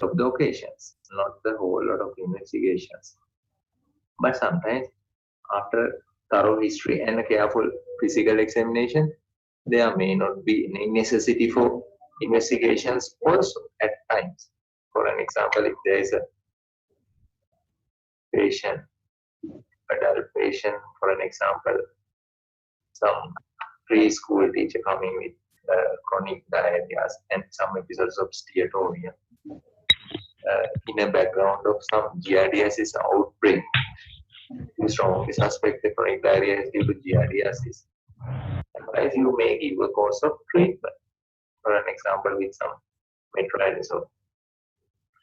of the occasions, not the whole lot of investigations. But sometimes, after thorough history and a careful physical examination, there may not be any necessity for investigations also at times. For an example, if there is a patient, adult patient, for an example, some preschool teacher coming with chronic diarrhea and some episodes of steatorrhea in a background of some giardiasis outbreak, you strongly suspect the chronic diarrhea is due to giardiasis. Otherwise, you may give a course of treatment, for an example, with some metronidazole,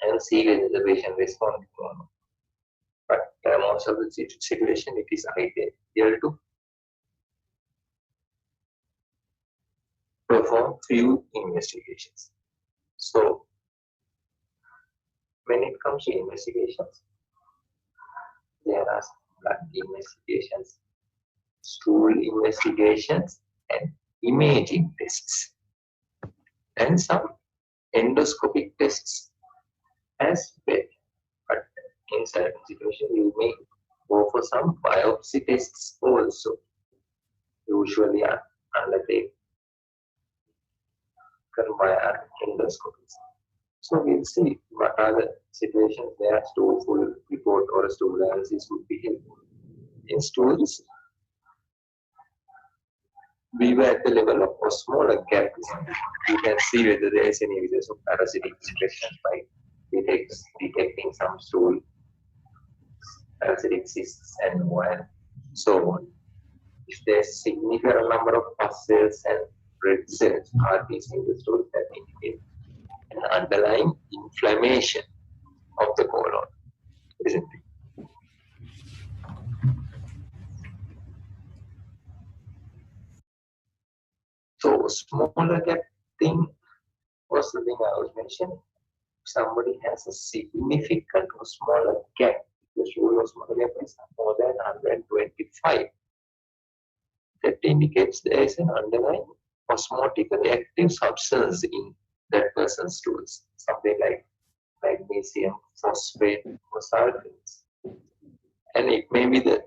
and see whether the patient responds or not. But most of the situation, it is ideal to perform few investigations. So, when it comes to investigations, there are blood investigations, stool investigations, and imaging tests, and some endoscopic tests as well. But in certain situations, you may go for some biopsy tests also, usually undertaken via endoscopies. So we'll see what are the situations where stool full report or a stool analysis would be helpful. In stools, we were at the level of osmolar gaps. You can see whether there is any evidence of parasitic infection by detecting some stool parasitic cysts and so on. If there's significant number of pus cells and red cells are in the stool, that indicates an underlying inflammation of the colon, isn't it? So smaller gap thing was the thing I was mentioning. If somebody has a significant or smaller gap, the stool or smaller gap is more than 125. That indicates there is an underlying osmotically active substance in that person's stools, something like magnesium, phosphate, or sulfates. And it may be the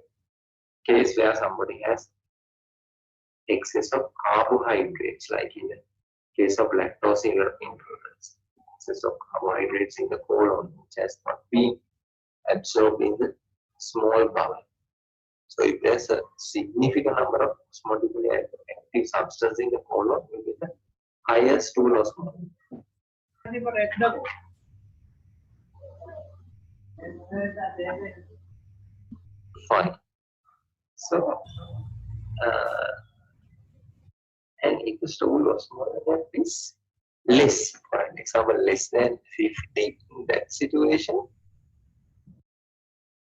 case where somebody has excess of carbohydrates, like in the case of lactose intolerance, excess of carbohydrates in the colon, which has not been absorbed in the small bowel. So if there's a significant number of osmotically active substance in the colon, you get a higher stool osmosis. Fine. So, and if the stool osmosis is less, for example, less than 50 in that situation,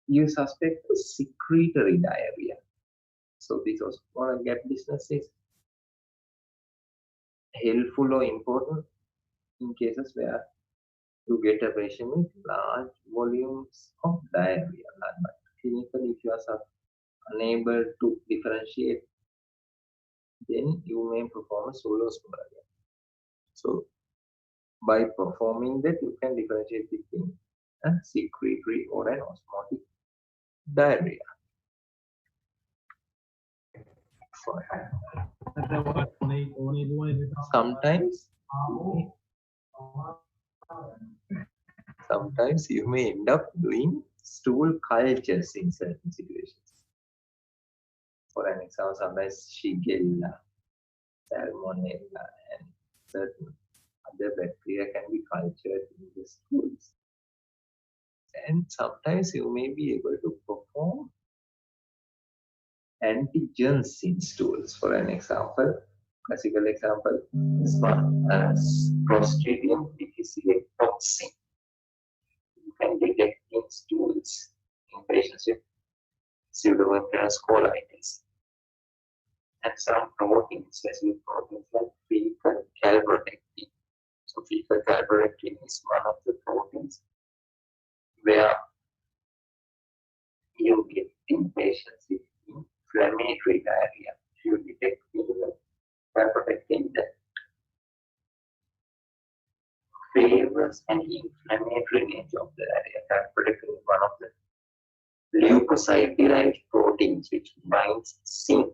you suspect a secretory diarrhea. So this osmolar gap business is helpful or important in cases where you get a patient with large volumes of diarrhea. But clinically, if you are unable to differentiate, then you may perform a solo osmolar gap. So by performing that, you can differentiate between a secretory or an osmotic diarrhea. Sometimes you may end up doing stool cultures in certain situations. For an example, sometimes Shigella, Salmonella, and certain other bacteria can be cultured in the stools. And sometimes you may be able to perform antigens in stools. For an example, classical example, this one as Clostridium difficile toxin. You can detect in stools in patients with pseudomembranous colitis. And some proteins, specific proteins like fecal calprotectin. So fecal calprotectin is one of the proteins where you get in patients with inflammatory diarrhea. If you detect fecal calprotectin, favors an inflammatory nature of the diarrhea, that particularly one of the leukocyte-derived proteins which binds zinc,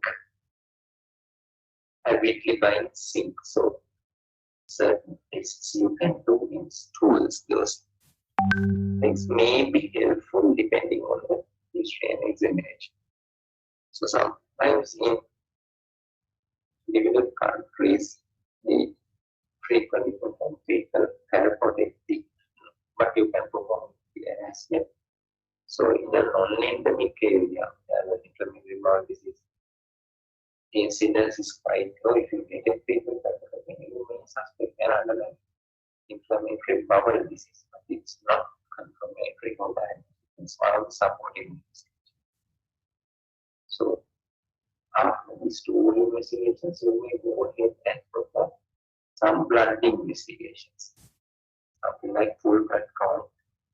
avidly binds zinc. So certain tests you can do in stools, those things may be helpful depending on the history and examination. So sometimes in developed countries, they frequently perform fecal therapeutic, but you can perform it as well. So in the non-endemic area, the inflammatory bowel disease, the incidence is quite low. If you get a fecal therapeutic, you may suspect an underlying inflammatory bowel disease, but it's not confirmatory for that. It's one of the supporting. So after these two investigations, you may go ahead and perform some blood investigations. Something like full blood count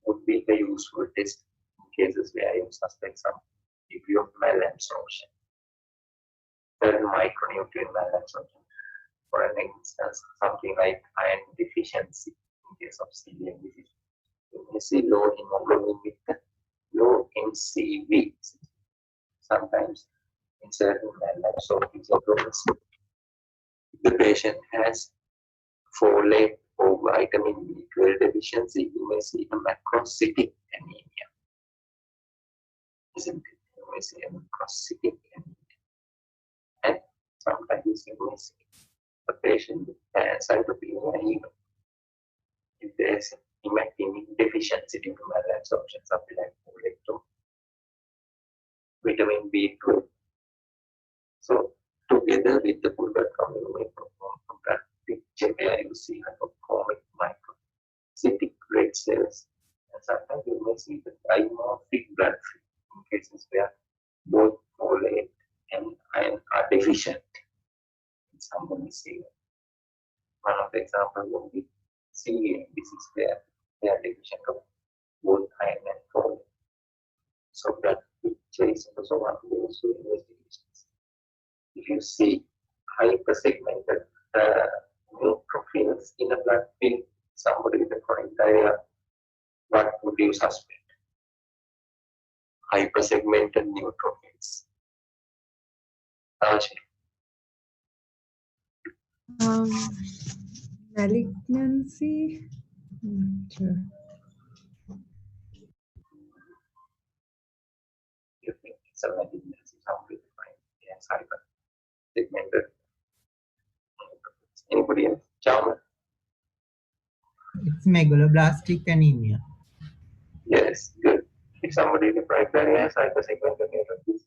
would be the useful test in cases where you suspect some degree of malabsorption. Certain micronutrient malabsorption. For an instance, something like iron deficiency in case of celiac disease. You may see low hemoglobin with the low NCV. Sometimes in certain malabsorption syndromes, the patient has folate or vitamin B12 deficiency, you may see a macrocytic anemia. Isn't it? You may see a macrocytic anemia. And sometimes you may see a patient with pancytopenia even if there is hematinic deficiency due to malabsorption, something like folate or vitamin B12. So together with the full blood count, you may perform a blood picture where you see hypochromic microcytic red cells, and sometimes you may see the dimorphic blood film in cases where both folate and iron are deficient. Someone is saying one of the examples would be celiac disease where they are deficient of both iron and folate. So blood picture is also one of those investigations. If you see hypersegmented neutrophils in a blood film, somebody with a chronic diarrhea, what would you suspect? Hypersegmented neutrophils. Malignancy? Sure. You think it's a malignancy, somebody defined as hypersegmented neutrophils. Anybody else? Charmer? It's megaloblastic anemia. Yes, good. If somebody defined diarrhea as hypersegmented neutrophils,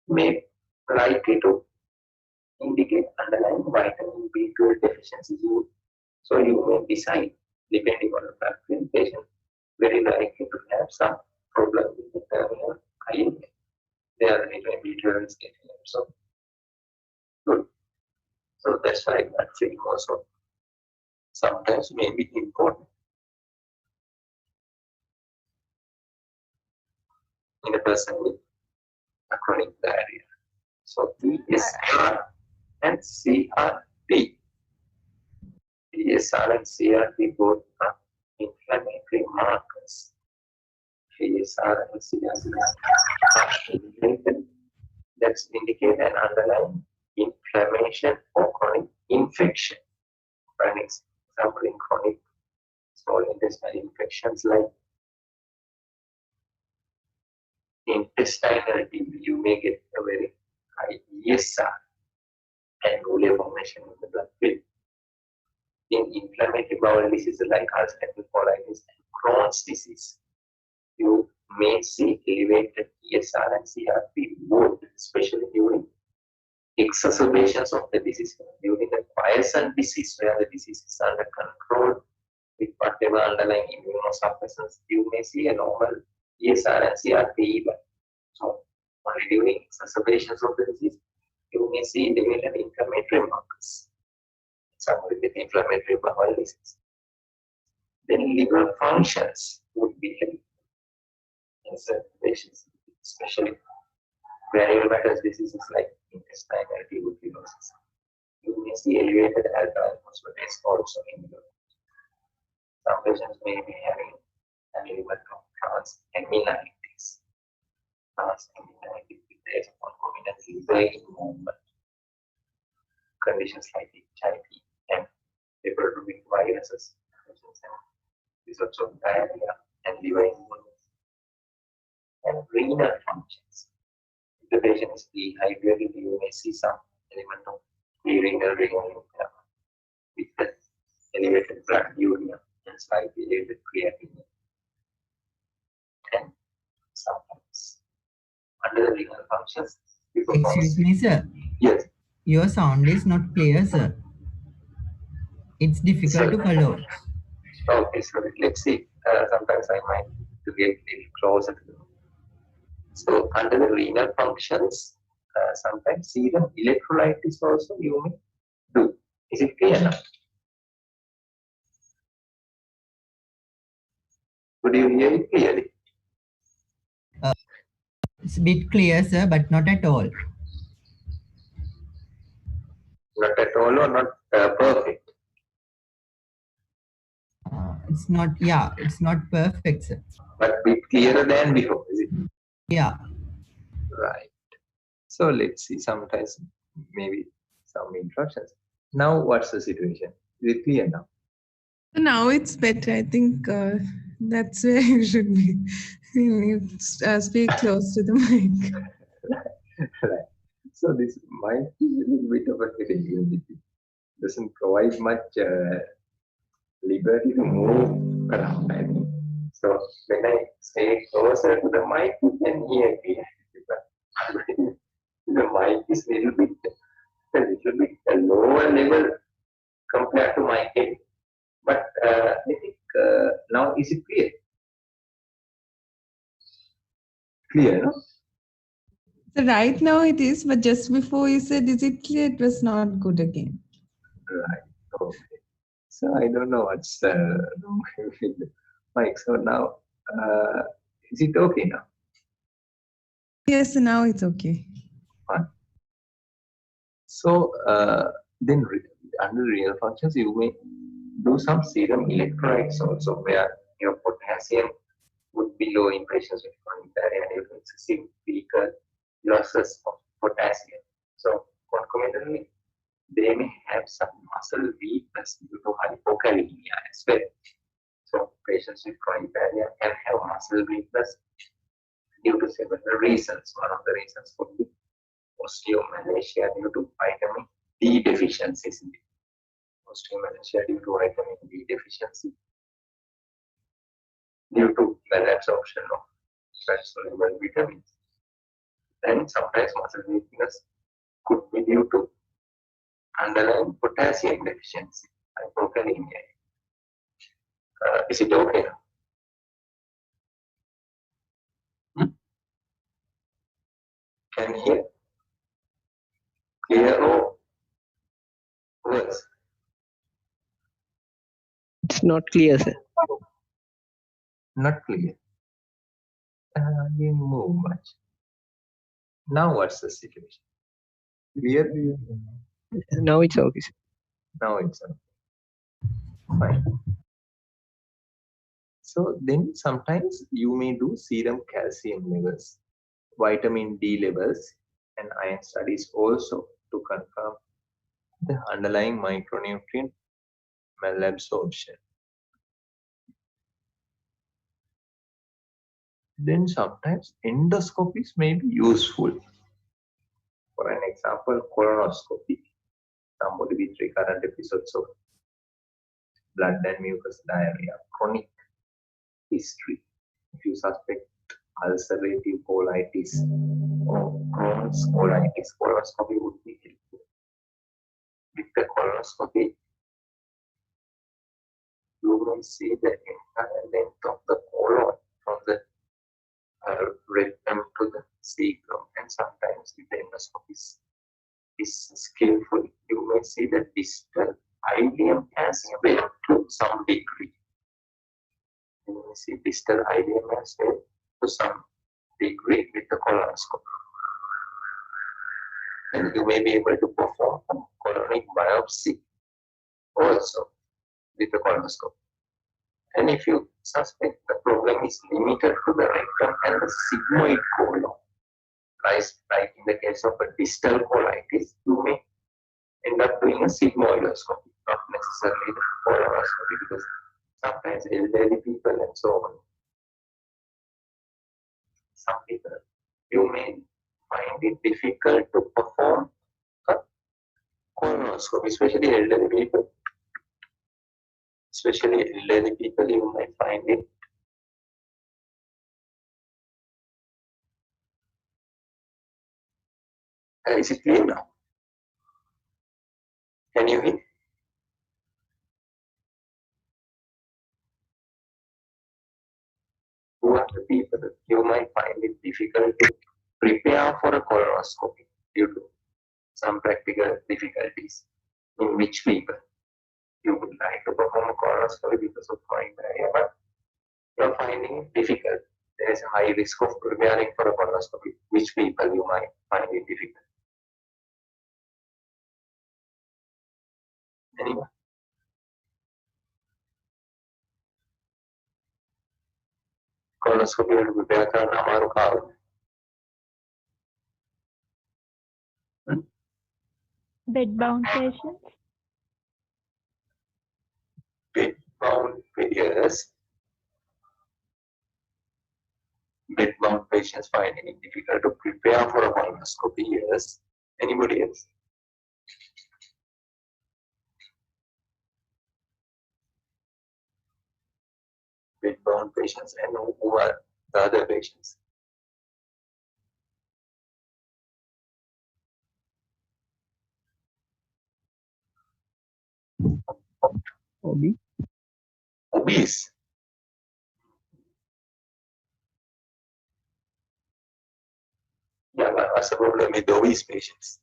may likely to indicate underlying vitamin B12 deficiency. So you may decide, depending on the background patient, very likely to have some problem with the terminal iron. There are vitamin B12 is getting them. So good. So that's why that film also sometimes may be important in a person with a chronic diarrhea. So ESR and CRP. ESR and CRP both are inflammatory markers. ESR and CRP are related. That's indicate an underlying inflammation or chronic infection. For an example, in chronic small intestinal infections like intestinal TB, you may get a very high ESR and urea formation in the blood film. In inflammatory bowel diseases like ulcerative colitis and Crohn's disease, you may see elevated ESR and CRP both, especially during exacerbations of the disease. During the quiescent disease, where the disease is under control with whatever underlying immunosuppressants, you may see a normal ESR and CRP even. So, only during exacerbations of the disease, you may see elevated inflammatory markers. Somebody with inflammatory bowel disease. Then liver functions would be helpful in certain patients, especially granulomatous diseases like intestinal tuberculosis. You may see elevated alkaline phosphatase also in liver. Some patients may be having an element of transaminitis. Transaminitis is a concomitant liver movement. Conditions like HIV and reproductive viruses, episodes of diarrhea and liver involvement, and renal functions. If the patient is dehydrated, you may see some element of renal impairment with the elevated blood urea and slightly elevated creatinine. And sometimes under the renal functions, Excuse me, sir. Yes. Your sound is not clear, sir. It's difficult to follow. Okay, so let's see. Sometimes I might to get a little closer to the. So under the renal functions, sometimes serum electrolytes also you may do. Is it clear now? Could you hear it clearly? It's a bit clear, sir, but not at all. Not at all or not perfect? It's not, yeah, it's not perfect, sir. But bit clearer than before, is it? Yeah. Right. So let's see. Sometimes maybe some interruptions. Now what's the situation? Is it clear now? Now it's better. I think that's where you should be. You speak close to the mic. Right. So this might be a little bit of a headache. Doesn't provide much liberty to move around. I think. So when I stay closer to the mic, you can hear me. The mic is a little bit a lower level compared to my head. But I think now is it clear? Clear, no? So right now it is, but just before you said, is it clear? It was not good again. Right. Okay. So I don't know what's wrong with the mic. So now, is it okay now? Yes, now it's okay. Fine. So then under renal functions, you may do some serum electrolytes also, where your potassium would be low in patients with chronic diarrhea and excessive weaker losses of potassium. So concomitantly, they may have some muscle weakness due to hypokalemia as well. So patients with chronic diarrhea can have muscle weakness due to several reasons. One of the reasons could be osteomalacia due to vitamin D deficiency. Osteomalacia due to vitamin D deficiency, due to malabsorption of fat-soluble vitamins. And sometimes muscle weakness could be due to underlying potassium deficiency, hypokalemia. Is it okay now? Can you hear? Clear or worse? It's not clear, sir. Not clear. Didn't move much. Now what's the situation? Clear? Now it's okay, sir. Now it's okay. Fine. So then sometimes you may do serum calcium levels, vitamin D levels, and iron studies also to confirm the underlying micronutrient malabsorption. Then sometimes endoscopies may be useful. For an example, colonoscopy. Somebody with recurrent episodes of blood and mucus diarrhea, chronic history. If you suspect ulcerative colitis or Crohn's colitis, colonoscopy would be helpful. With the colonoscopy, you will see the entire length of the colon from the rectum to the cecum, and sometimes if the endoscopy is skillful, you may see the distal ileum as well to some degree. You may see distal ileum as well to some degree with the colonoscopy. And you may be able to perform a colonic biopsy also with the colonoscopy. And if you suspect the problem is limited to the rectum and the sigmoid colon, like in the case of a distal colitis, you may end up doing a sigmoidoscopy, not necessarily the colonoscopy, because sometimes elderly people and so on, some people, you may find it difficult to perform a colonoscopy, especially elderly people. Especially elderly people, you might find it is it clear now? Can you hear? Who are the people you might find it difficult to prepare for a colonoscopy due to some practical difficulties? In which people you would like to perform a colonoscopy because of fine diarrhea, but you're finding it difficult. There is a high risk of preparing for a colonoscopy. Which people you might find it difficult? Anyone? Colonoscopy will prepare කරන්න අමාරු කාරණා. Bed-bound patients. Bed-bound patients finding it difficult to prepare for a colonoscopy. Yes. Anybody else? Bed-bound patients, and who are the other patients? Obese. Yeah, what's the problem with obese patients?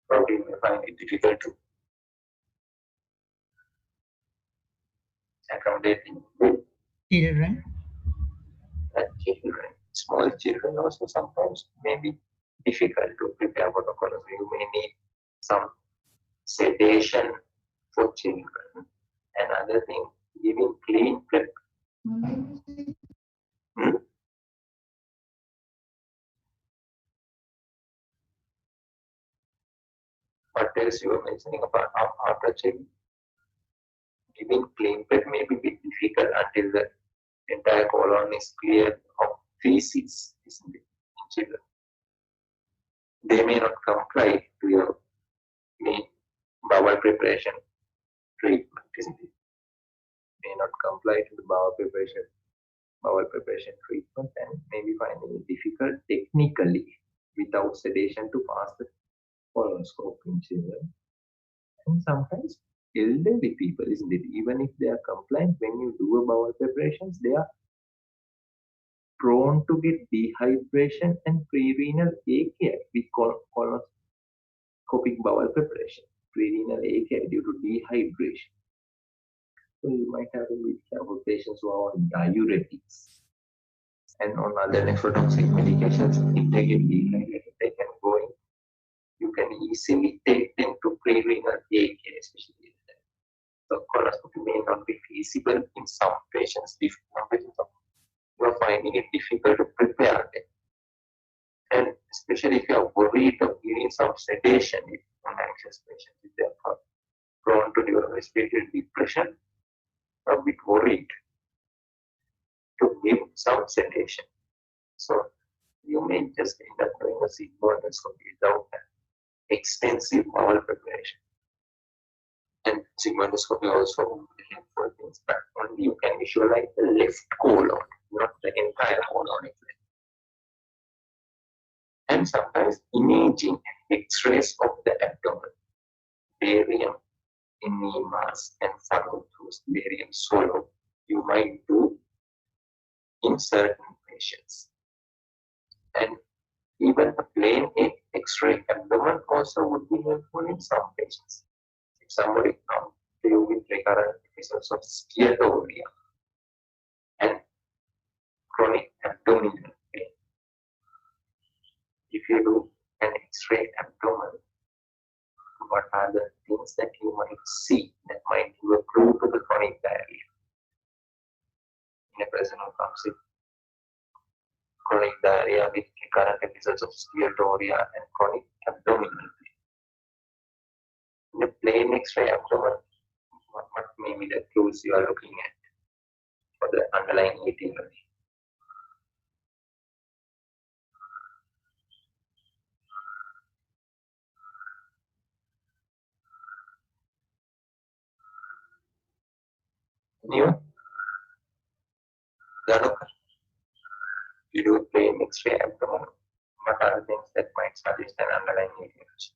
Probably may find it difficult to accommodate Children. children. Small children also sometimes may be difficult to prepare for the colonoscopy. You may need some sedation for children. Another thing, giving clean prep. What else you were mentioning about after checking? Giving clean prep may be a bit difficult until the entire colon is cleared of feces, isn't it, in children? They may not comply to your main bowel preparation treatment, isn't it? May not comply to the bowel preparation treatment, and may be finding it difficult technically without sedation to pass the colonoscopy in children. And sometimes elderly people, isn't it? Even if they are compliant, when you do a bowel preparations, they are prone to get dehydration and prerenal AKI with colonoscopic bowel preparation. Prerenal AKI due to dehydration. So you might have to be careful patients who are on diuretics and on other nephrotoxic medications. If they get dehydrated, they can go in. You can easily take them to prerenal AKI, especially. So colonoscopy may not be feasible in some patients. If some patients you are finding it difficult to prepare them. And especially if you are worried of giving some sedation in anxious patients, if they are prone to develop respiratory depression, a bit worried to give some sedation. So you may just end up doing a sigmoidoscopy without extensive bowel preparation. And sigmoidoscopy also helpful things, but only you can visualize the left colon, not the entire colon. And sometimes imaging X-rays of the abdomen, barium enemas and follow-throughs, barium swallow, you might do in certain patients. And even a plain X-ray abdomen also would be helpful in some patients. If somebody comes to you with recurrent episodes of steatorrhea and chronic abdominal pain, if you do an X-ray abdomen, what are the things that you might see that might give a clue to the chronic diarrhea in a person who comes with chronic diarrhea with recurrent episodes of steatorrhea and chronic abdominal pain? In a plain X-ray abdomen, what may be the clues you are looking at for the underlying etiology? Anyone? Dhanukar? You do a plain X-ray abdomen, what are the things that might suggest an underlying etiology?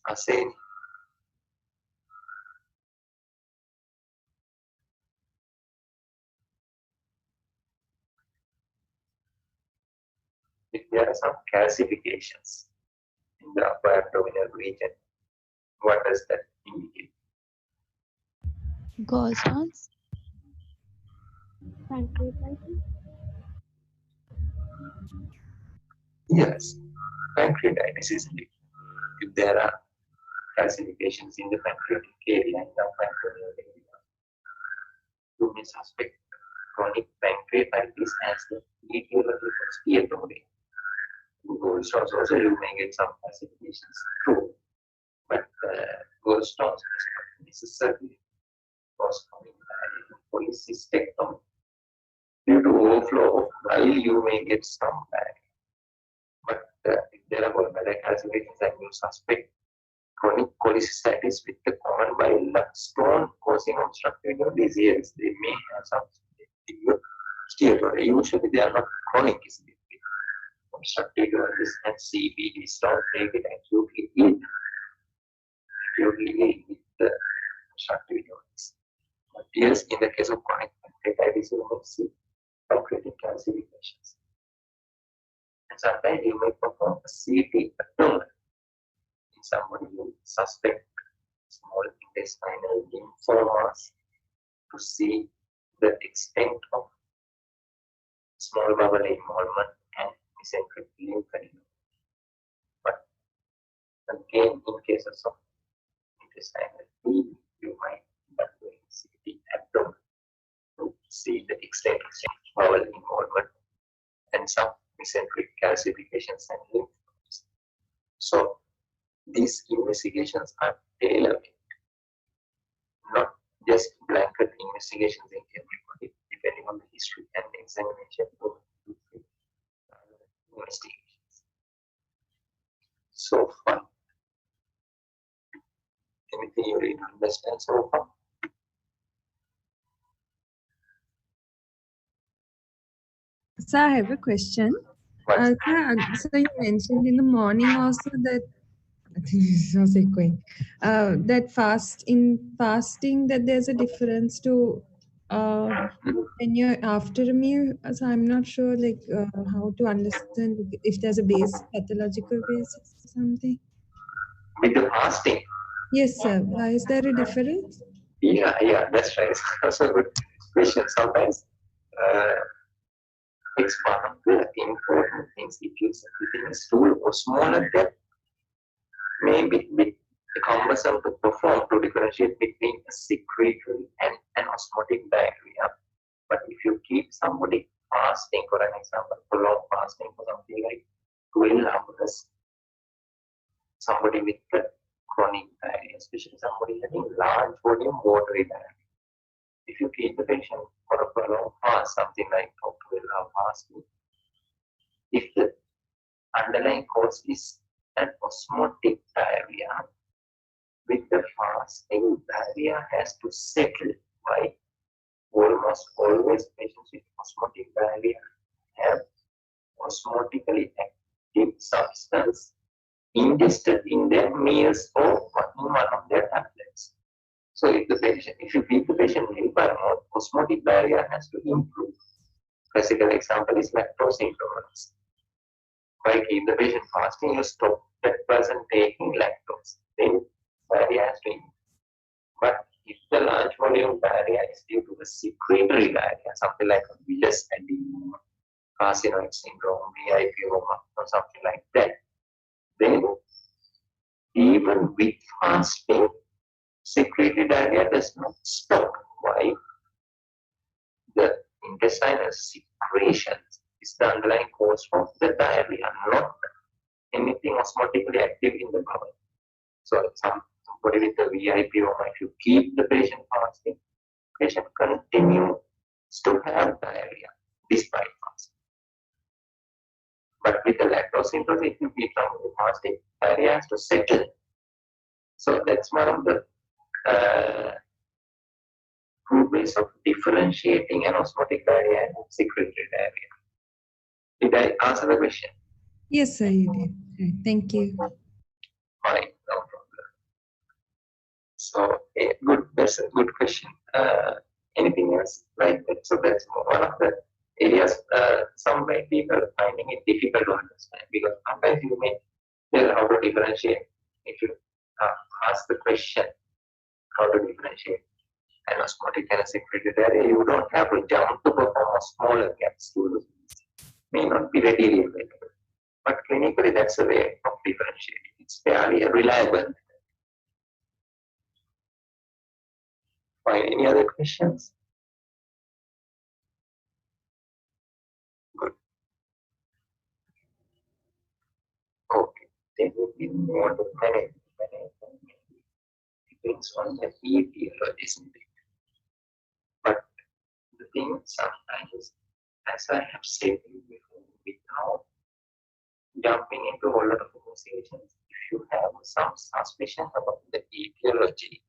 Asen, if there are some calcifications in the upper abdominal region, what does that indicate? Gallstones. Pancreatitis. Yes, pancreatitis is it. If there are calcifications in the pancreatic area, in the upper abdominal area, you may suspect chronic pancreatitis as the etiology for steatorrhea. In gallstones also you may get some calcifications too, but gallstones is not necessarily cause chronic diarrhea. Polycystectomy, due to overflow of bile, you may get some diarrhea. But if there are gallbladder calcifications and you suspect chronic cholecystitis with the common bile duct stone causing obstructive disease, they may have some steatorrhea. Usually they are not chronic, isn't it? Obstructive disease and CBD stone make it acutely ill with the obstructive disease. But yes, in the case of chronic pancreatitis, you may see pancreatic calcifications. And sometimes you may perform a CT abdomen in somebody who suspect small intestinal lymphomas to see the extent of small bowel involvement and mesenteric lymphadenopathy. But again, in cases of intestinal bleeding, you might end up doing CT abdomen to see the extent of bowel involvement and some mesenteric calcifications and lymph nodes. So these investigations are tailor-made, not just blanket investigations in everybody, depending on the history and examination of investigations. So far, anything you really understand so far? So I have a question. So you mentioned in the morning also that I think this was echoing. That fasting that there's a difference to when you're after a meal. So I'm not sure how to understand if there's a base pathological basis or something. With the fasting? Yes, sir. Why is there a difference? Yeah, that's right. That's a good question. Sometimes it's one of the important things. If you within a stool or smaller depth, maybe a bit cumbersome to perform to differentiate between a secretory and an osmotic diarrhea. But if you keep somebody fasting, for an example, prolonged fasting for something like 12 hours, somebody with the chronic diarrhea, especially somebody having large volume watery diarrhea, if you keep the patient for a prolonged fast, something like 12-hour fasting, if the underlying cause is an osmotic diarrhea, with the fasting, diarrhea has to settle. Why? Almost always patients with osmotic diarrhea have osmotically active substance ingested in their meals or in one of their tablets. So if you feed the patient milk by mouth, osmotic diarrhea has to improve. Classical example is lactose intolerance. By keep the patient fasting, you stop that person taking lactose. Then diarrhea has to improve. But if the large volume diarrhea is due to the secretory diarrhea, something like a villus edema, carcinoid syndrome, diarrhoea, or something like that, then even with fasting, secretory diarrhea does not stop. Why? The intestinal secretions is the underlying cause of the diarrhea, not anything osmotically active in the bowel. So somebody with a VIPoma, if you keep the patient fasting, patient continues to have diarrhea despite fasting. But with the lactose intolerance, if you keep somebody fasting, diarrhea has to settle. So that's one of the good ways of differentiating an osmotic diarrhea and secretory diarrhea. Did I answer the question? Yes, sir, you did. Right, thank you. Fine, no problem. So, good. That's a good question. Anything else like that? So that's one of the areas. Some may people finding it difficult to understand because sometimes you may tell how to differentiate. If you ask the question, how to differentiate an osmotic and a secretory diarrhea, you don't have to jump to perform a smaller gaps to may not be readily available. But clinically, that's a way of differentiating. It's fairly reliable. Fine. Any other questions? Good. Okay. Then we want to manage. Depends on the etiology, isn't it? But the thing sometimes, as I have said before, without jumping into a lot of investigations, if you have some suspicion about the etiology,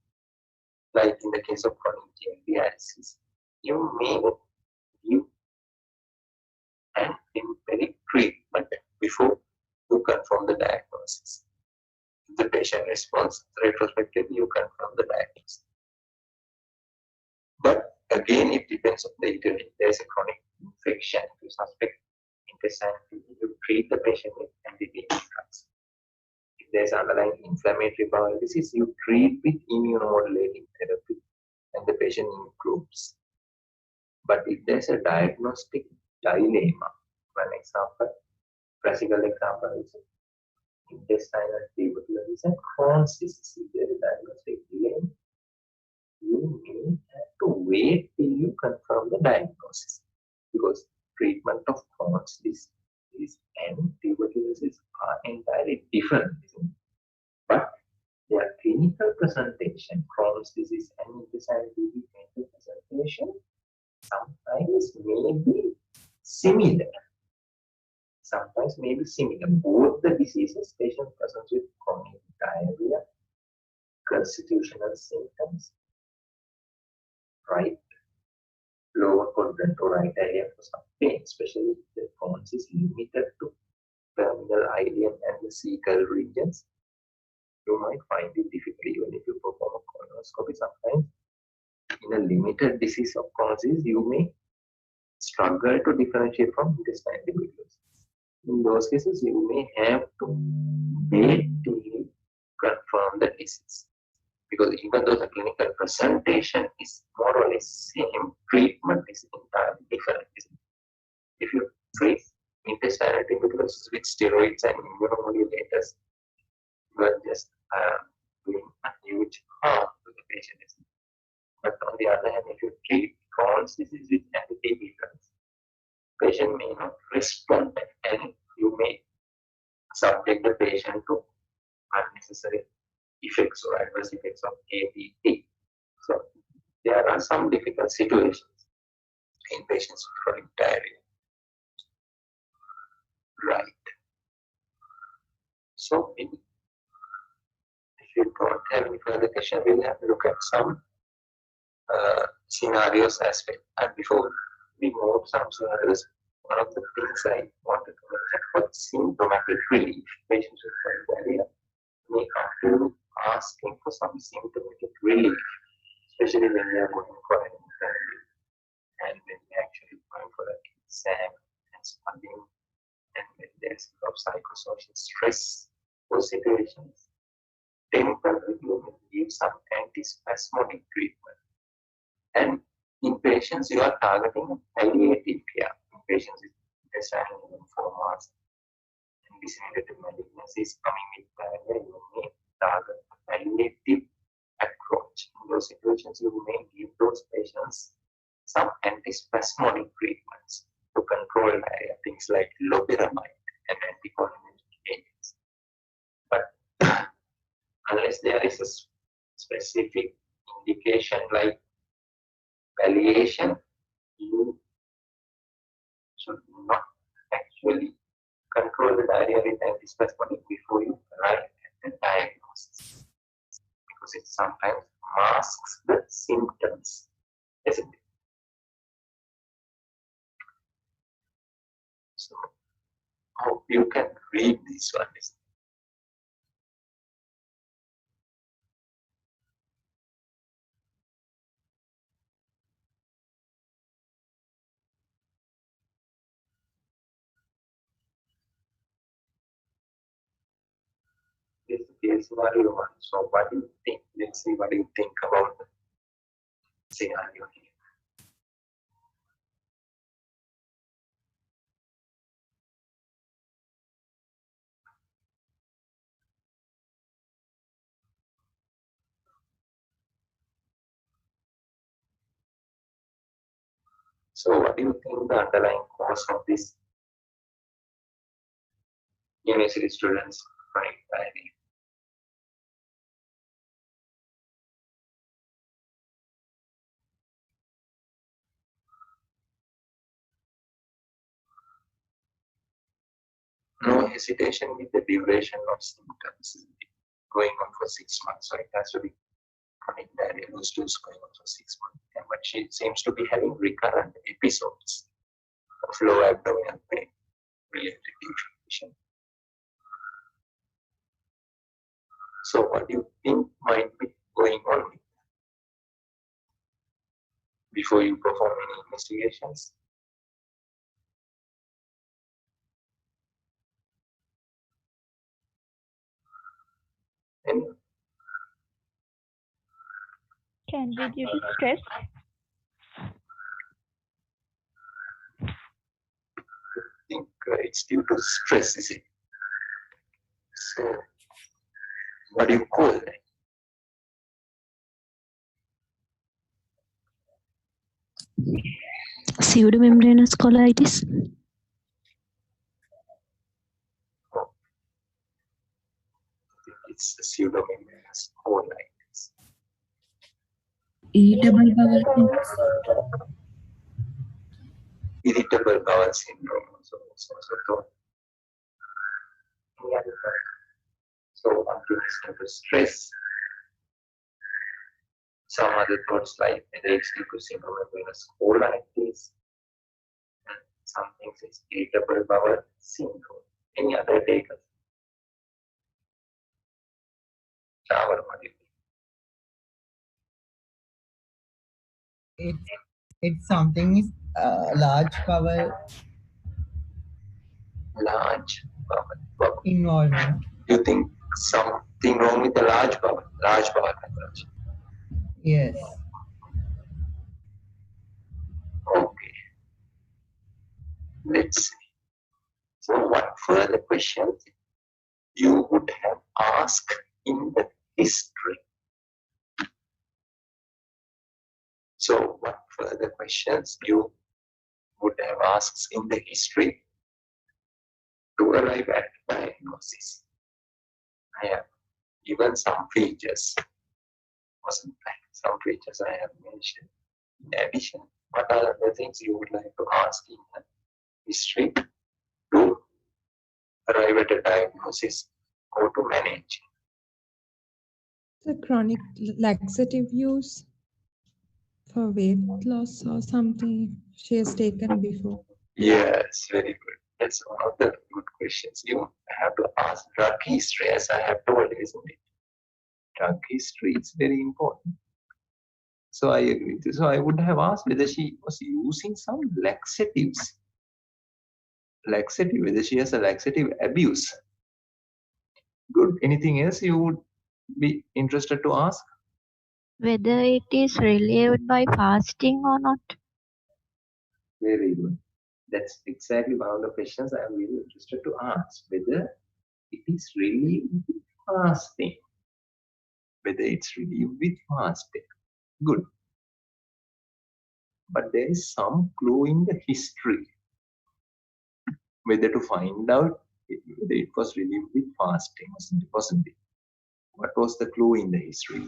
like in the case of chronic dialysis, you may give an empiric treatment before you confirm the diagnosis. If the patient responds retrospectively, you confirm the diagnosis. But again, it depends on the etiology. If there is a chronic infection, if you suspect intestinal disease, you treat the patient with antibiotic drugs. If there is underlying inflammatory bowel disease, you treat with immunomodulating therapy and the patient improves. But if there is a diagnostic dilemma, for example, classical example is intestinal tuberculosis and Crohn's disease. If there is a diagnostic dilemma, you may have to wait till you confirm the diagnosis because treatment of Crohn's disease and tuberculosis are entirely different. But their clinical presentation, Crohn's disease and intestinal disease clinical presentation, sometimes may be similar. Sometimes may be similar. Both the diseases, patient presents with chronic diarrhea, constitutional symptoms, right lower quadrant or right area for some pain, especially if the Crohn's is limited to terminal ileum and the cecal regions. You might find it difficult even if you perform a colonoscopy. Sometimes in a limited disease of Crohn's, you may struggle to differentiate from intestinal tuberculosis. In those cases, you may have to wait till you confirm the disease. Because even though the clinical presentation is more or less same, treatment is entirely different. If you treat intestinal tuberculosis with steroids and immunomodulators, you are just doing a huge harm to the patient. But on the other hand, if you treat Crohn's disease with anti-TB drugs, patient may not respond and you may subject the patient to unnecessary effects or adverse effects of ATT. So there are some difficult situations in patients with chronic diarrhea. Right. So if you don't have any further question, we'll have to look at some scenarios aspect. And before we move some scenarios, one of the things I wanted to mention was symptomatic relief. Patients with chronic diarrhea may come to you asking for some symptomatic relief, especially when they are going for an interview and when they are actually going for an exam and studying, and when there's a lot of psychosocial stress for situations. temporarily you will give some antispasmodic treatment. And in patients, you are targeting palliative care. In patients with intestinal lymphomas and disseminated malignancies coming with diarrhea, you may target a palliative approach. In those situations, you may give those patients some antispasmodic treatments to control diarrhea, things like loperamide and anticholinergic agents. But unless there is a specific indication like palliation, you should not actually control the diarrhea with antispasmodic before you arrive at the diagnosis, because it sometimes masks the symptoms, isn't it? So, hope you can read this one. This is the case scenario one. So, what do you think? Let's see what you think about the scenario here. So, what do you think the underlying cause of this university students chronic diarrhea? No hesitation with the duration of symptoms going on for 6 months. So, it has to be chronic diarrhea. Those two is going on for 6 months. And but she seems to be having recurrent episodes of low abdominal pain related to inflammation. So, what do you think might be going on before you perform any investigations? And Can be due to stress. I think it's due to stress, is it? So, what do you call that? Pseudomembranous colitis. Oh, I think it's pseudomembranous colitis. Irritable bowel syndrome. Irritable bowel syndrome also thought. Any other thought? So, one thing is due to stress. Some other thoughts like whether it's due to pseudomembranous colitis, and some things is irritable bowel syndrome. Any other takers? Shower, what do you think? It's something is large bowel Large bowel involvement. You think something wrong with the large bowel? Large bowel conversion. Yes. Okay. Let's see. So, what further questions you would have asked in the history? So, what further questions you would have asked in the history to arrive at diagnosis? I have given some features. Wasn't that? Some features I have mentioned. In addition, what are the things you would like to ask in the history to arrive at a diagnosis or to manage? The chronic laxative use for weight loss or something she has taken before. Yes, very good. That's one of the good questions. You have to ask drug history, as I have told, isn't it? Drug history is very important. So I agree with you. So I would have asked whether she was using some laxatives. Laxative, whether she has a laxative abuse. Good. Anything else you would be interested to ask? Whether it is relieved by fasting or not. Very good. That's exactly one of the questions I am really interested to ask. Whether it is relieved with fasting. Whether it's relieved with fasting. Good. But there is some clue in the history. Whether to find out whether it was relieved with fasting or possibly. What was the clue in the history?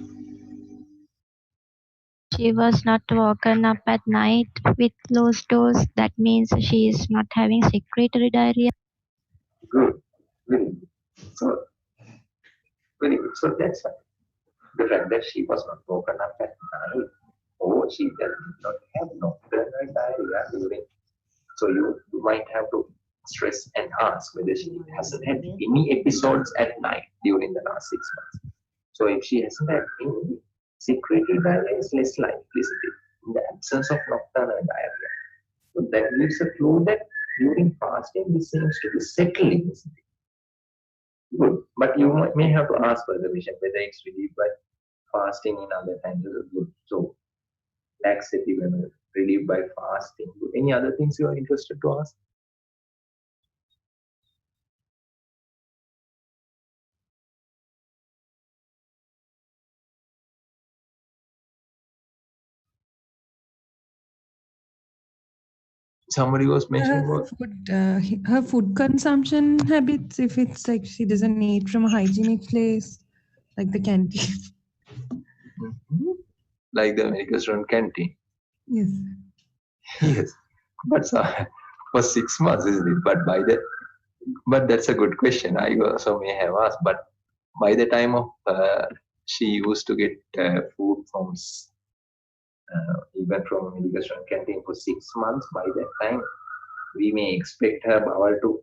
She was not woken up at night with closed doors. That means she is not having secretory diarrhea. Good. Very good. So, very good. So that's the fact that she was not woken up at night. Or she did not have nocturnal diarrhea during. So you might have to stress and ask whether she hasn't had any episodes at night during the last 6 months. So if she hasn't had any secretory diarrhea, it's less likely, isn't it? In the absence of nocturnal diarrhea. So that gives a clue that during fasting this seems to be settling, isn't it? Good. But you may have to ask for the question whether it's relieved by fasting in other times. Good. So laxative and relieved by fasting. Good. Any other things you are interested to ask? Somebody was mentioning about Her food consumption habits, if it's like she doesn't eat from a hygienic place, like the canteen. like the medical student canteen. Yes. Yes, but for 6 months, isn't it? But that's a good question. I also may have asked. But by the time of she used to get food from even from a medical student canteen for 6 months. By that time, we may expect her bowel to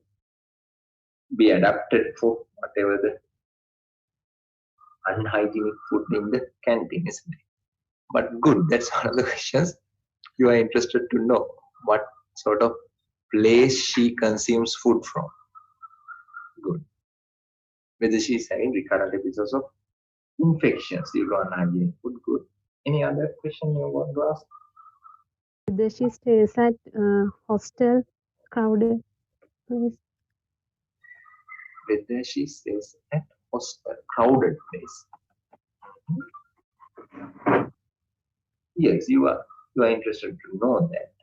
be adapted for whatever the unhygienic food in the canteen, isn't it? But good, that's one of the questions you are interested to know. What sort of place she consumes food from. Good. Whether she is having recurrent episodes of infections due to unhygienic food. Good. Any other question you want to ask? Whether she stays at hostel, crowded place. Whether she stays at hostel, crowded place. Yes, you are interested to know that.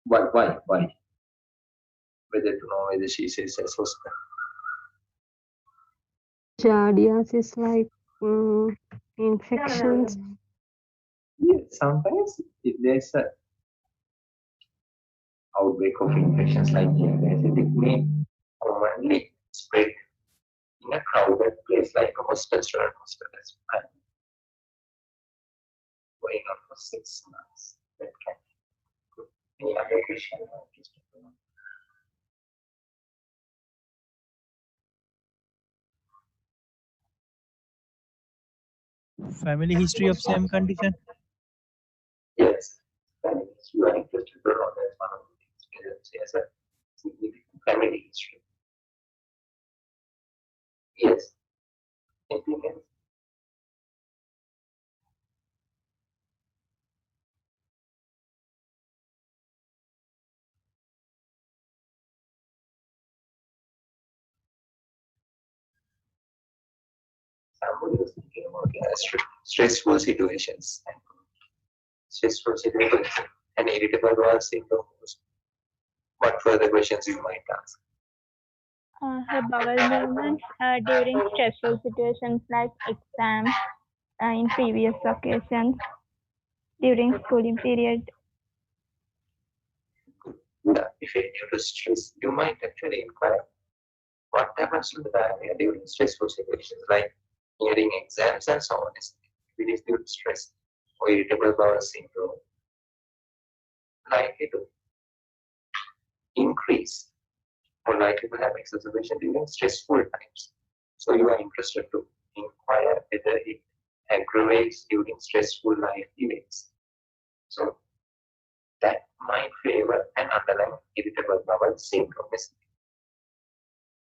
Why? Whether to know whether she stays at hostel. Giardias is like infections. Yes, sometimes if there's a outbreak of infections like diarrhea, it may commonly spread in a crowded place like a hostel, student hostel as well. Going on for 6 months. That can be good. Any other question? Family history of same condition. Yes. You are interested to know that one of the things as a significant family history. Yes. Anything else? Somebody was thinking about stressful situations. Stressful situations and irritable bowel syndrome. What further questions you might ask? Her bowel movements during stressful situations like exams, in previous occasions, during schooling period. If you're due to stress, you might actually inquire what happens to the diarrhea during stressful situations like nearing exams and so on. If it is due to stress or irritable bowel syndrome, likely to increase or likely to have exacerbation during stressful times. So you are interested to inquire whether it aggravates during stressful life events. So that might favor an underlying irritable bowel syndrome.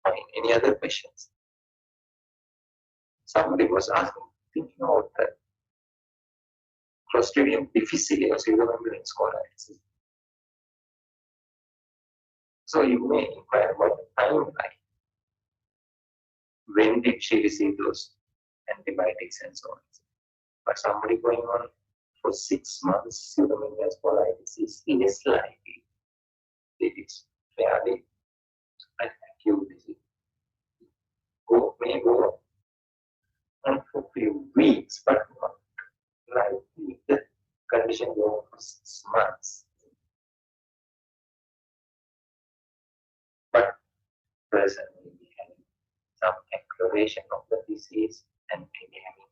Fine. Any other questions? somebody was asking, thinking about the Clostridium difficile or pseudomembrane scoliosis. So you may inquire about the timeline. When did she receive those antibiotics and so on? But somebody going on for 6 months, pseudomembrane scoliosis is less likely. It is fairly acute disease. May go on for a few weeks, but not likely the condition go on for 6 months. But presently we have some aggravation of the disease and maybe having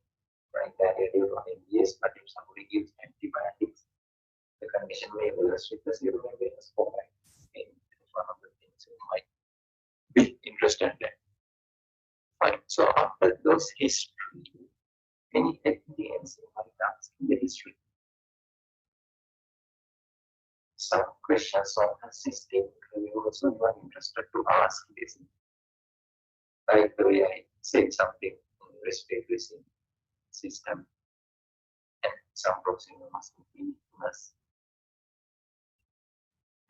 chronic diarrhea due to MBS, but if somebody gives antibiotics, the condition may worse with the pseudomembrane scoliosis. It's one of the things you might be interested in. Fine. So after those history, any evidence you might ask in the history. Some questions on assisting review also you are interested to ask this. Like the way I said something in respiratory system and some proximal muscle weakness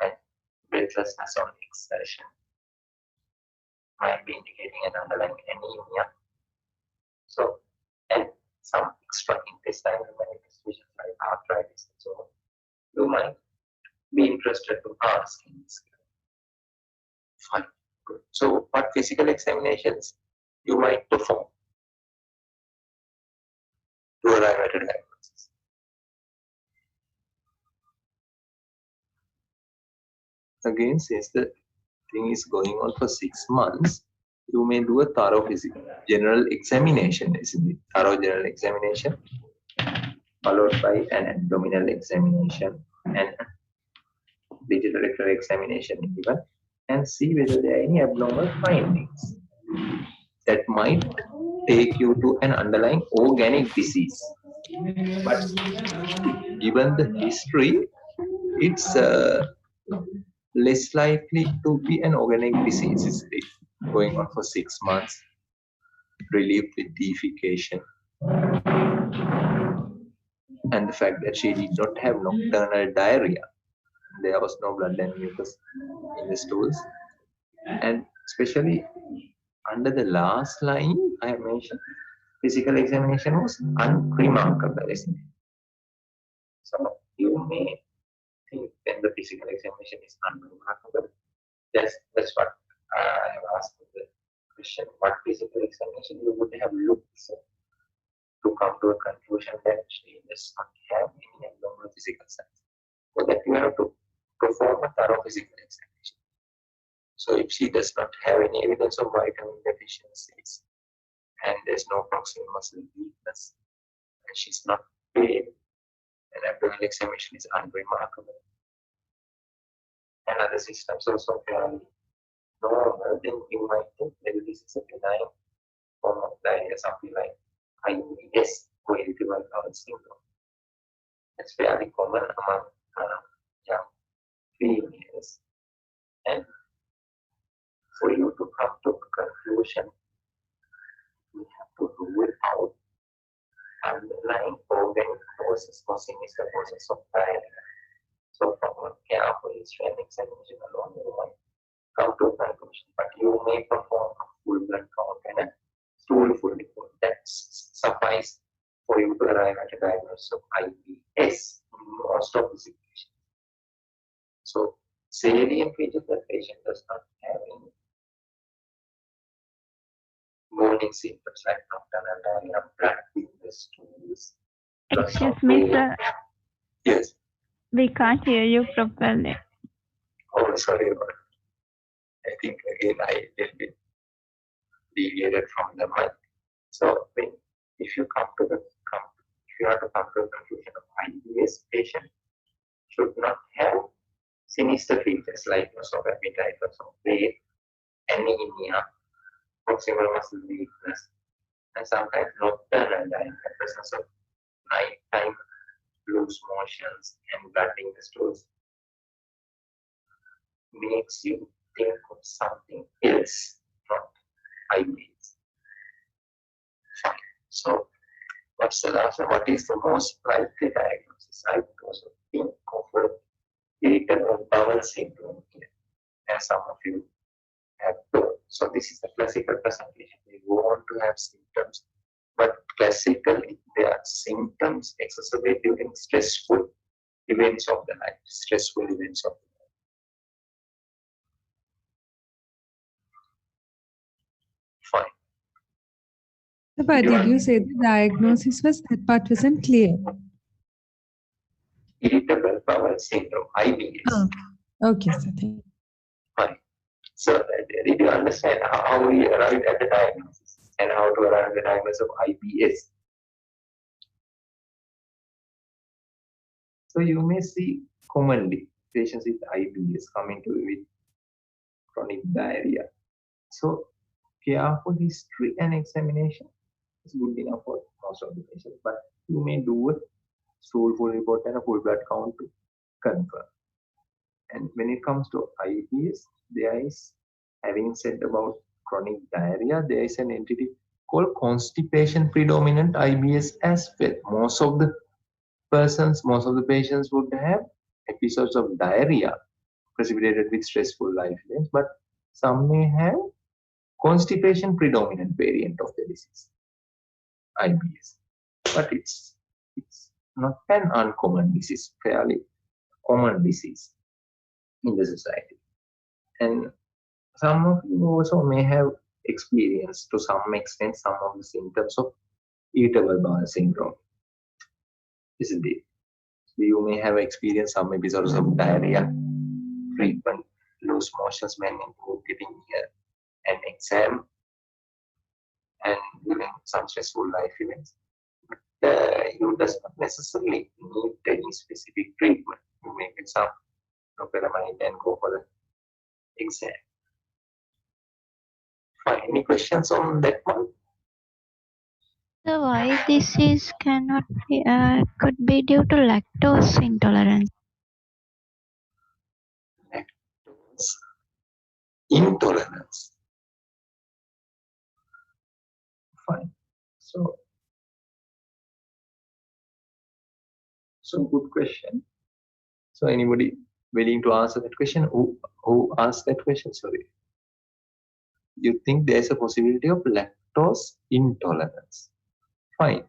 and breathlessness on exertion might be indicating an underlying anemia. So, and some extra intestinal manifestations like arthritis and so on, you might be interested to ask in this case. Fine, good. So, what physical examinations you might perform to arrive at a diagnosis? Again, since the thing is going on for 6 months, you may do a thorough physical general examination, isn't it? Thorough general examination followed by an abdominal examination and digital X-ray examination even, and see whether there are any abnormal findings that might take you to an underlying organic disease. But given the history, it's less likely to be an organic disease, isn't it? Going on for 6 months, relieved with defecation, and the fact that she did not have nocturnal diarrhea. There was no blood and mucus in the stools, and especially under the last line I mentioned, physical examination was unremarkable, isn't it? So you may think when the physical examination is unremarkable, that's what I have asked the question, what physical examination you would have looked for to come to a conclusion that she does not have any abnormal physical signs. So that you have to perform a thorough physical examination. So if she does not have any evidence of vitamin deficiencies and there's no proximal muscle weakness and she's not paid, an abdominal examination is unremarkable. And other systems also fairly normal, then you might think maybe this is a benign form of diarrhea, something like IBS, coagulative bowel syndrome. It's fairly common among young females. And for you to come to a conclusion, we have to rule out underlying organic causes or sinister causes of diarrhea. So from a careful history and examination alone, you might come to a conclusion, but you may perform a full blood count and a stool full report. That suffice for you to arrive at a diagnosis of IBS in most of the situations. So salient features that patient does not have any morning symptoms like nocturnal diarrhea, blood in the stools. Excuse me, sir. Yes. We can't hear you properly. Oh, sorry about it. I think again I a little bit deviated from the mic. So if you have to come to a conclusion of IBS patient should not have sinister features like loss of appetite, loss of weight, anemia, proximal muscle weakness, and sometimes nocturnal diarrhea, presence of nighttime loose motions and blood in the stools makes you think of something else, not IBS. Fine. So what's the last one? What is the most likely diagnosis? I also think of irritable bowel syndrome here, as some of you have told. So this is the classical presentation. We want to have symptoms, but classically there are symptoms exacerbate during stressful events of the life, stressful events of the life. Fine. But did you say the diagnosis was that part wasn't clear? Irritable bowel syndrome, IBS. Oh, okay, sir. Thank you. Fine. So did you understand how we arrived at the diagnosis and how to arrive at the diagnosis of IBS? So you may see commonly patients with IBS coming to with chronic diarrhea. So careful history and examination is good enough for most of the patients, but you may do a stool full report and a full blood count to confirm. And when it comes to IBS, there is, having said about chronic diarrhea, there is an entity called constipation predominant IBS as well. Most of the patients would have episodes of diarrhea precipitated with stressful life events, but some may have constipation predominant variant of the disease, IBS. But it's not an uncommon disease, fairly common disease in the society. And some of you also may have experienced to some extent some of the symptoms of irritable bowel syndrome, isn't it? You may have experienced some episodes of diarrhea, frequent loose motions when getting an exam, and during some stressful life events. You does not necessarily need any specific treatment. You may get some loperamide and go for the exam. Fine. Any questions on that one? So why this is cannot be could be due to lactose intolerance? Lactose intolerance. Fine. So good question. So anybody willing to answer that question? Who asked that question? Sorry. You think there's a possibility of lactose intolerance? Fine.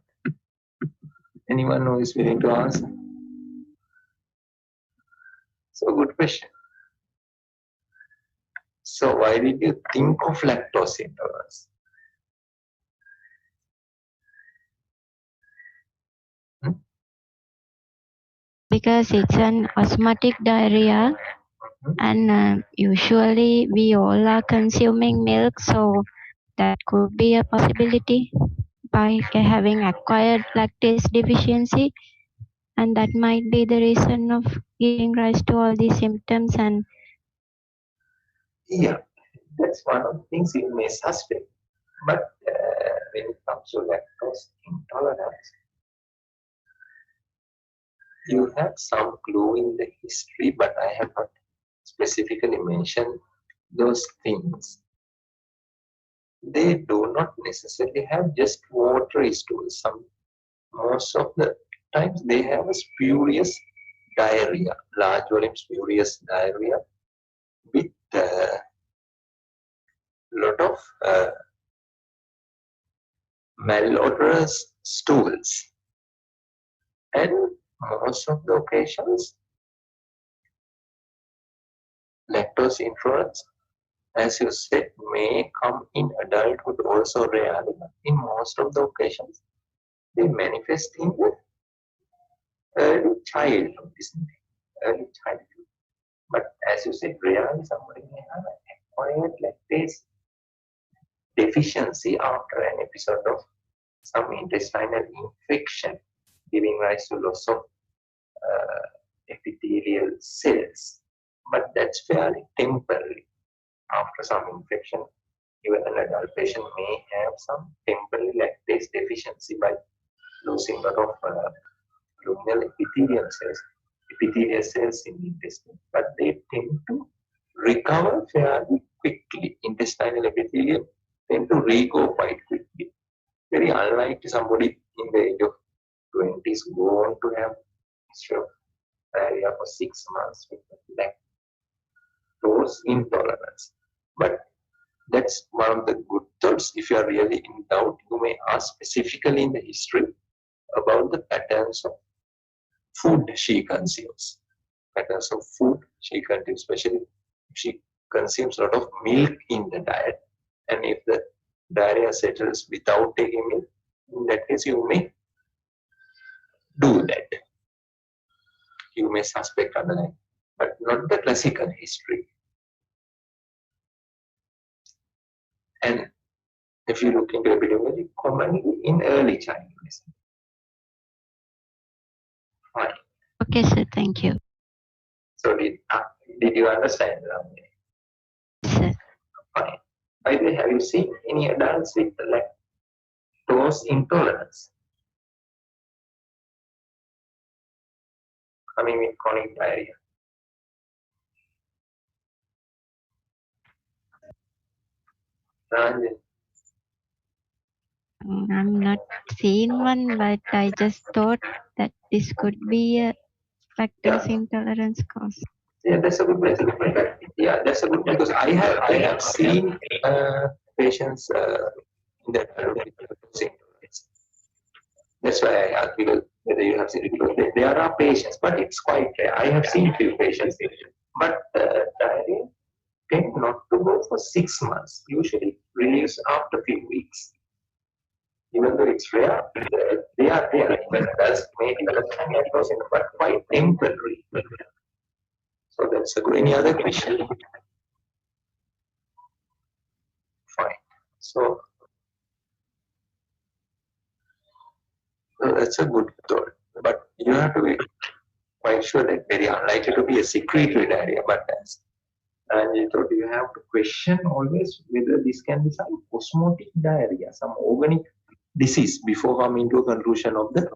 Anyone who is willing to answer? So good question. So why did you think of lactose intolerance? Because it's an osmotic diarrhea, and usually we all are consuming milk, so that could be a possibility by having acquired lactase deficiency, and that might be the reason of giving rise to all these symptoms. And yeah, that's one of the things you may suspect. But when it comes to lactose intolerance, you have some clue in the history, but I have not specifically mentioned those things. They do not necessarily have just watery stools. Most of the times they have a spurious diarrhea, large volume spurious diarrhea with a lot of malodorous stools. And most of the occasions, lactose intolerance, as you said, may come in adulthood also rarely. In most of the occasions, they manifest in the early childhood, isn't it? Early childhood. But as you said, rarely somebody may have an acquired lactase deficiency after an episode of some intestinal infection, giving rise to loss of epithelial cells. But that's fairly temporary. After some infection, even an adult patient may have some temporary lactase deficiency by losing a lot of luminal epithelial cells in the intestine. But they tend to recover fairly quickly. Intestinal epithelium tend to re-grow quite quickly. They very unlikely somebody in the age of 20s going to have history of diarrhea for 6 months with lactose intolerance. But that's one of the good thoughts. If you are really in doubt, you may ask specifically in the history about the patterns of food she consumes. Patterns of food she consumes, especially if she consumes a lot of milk in the diet, and if the diarrhea settles without taking milk, in that case you may do that. You may suspect underlying, but not the classical history. And if you look into epidemiology, commonly in early childhood. Fine. Okay, sir. Thank you. So did you understand? Sir. Fine. By the way, have you seen any adults with lactose intolerance? Coming with chronic diarrhea. And I'm not seeing one, but I just thought that this could be a lactose intolerance cause. yeah, that's a good question. Yeah, that's a good one, because I have seen patients in that lactose intolerance. That's why I asked because whether you have seen it, because there are patients, but it's quite rare. I have seen few patients, but diarrhea tend not to go for 6 months. Usually relieves after few weeks. Even though it's rare, they are there. But that's maybe but quite temporary. So that's a good. Any other question? Fine. So that's a good thought. But you have to be quite sure that very unlikely to be a secretory diarrhea. But and you thought you have to question always whether this can be some osmotic diarrhea, some organic disease before coming to a conclusion of the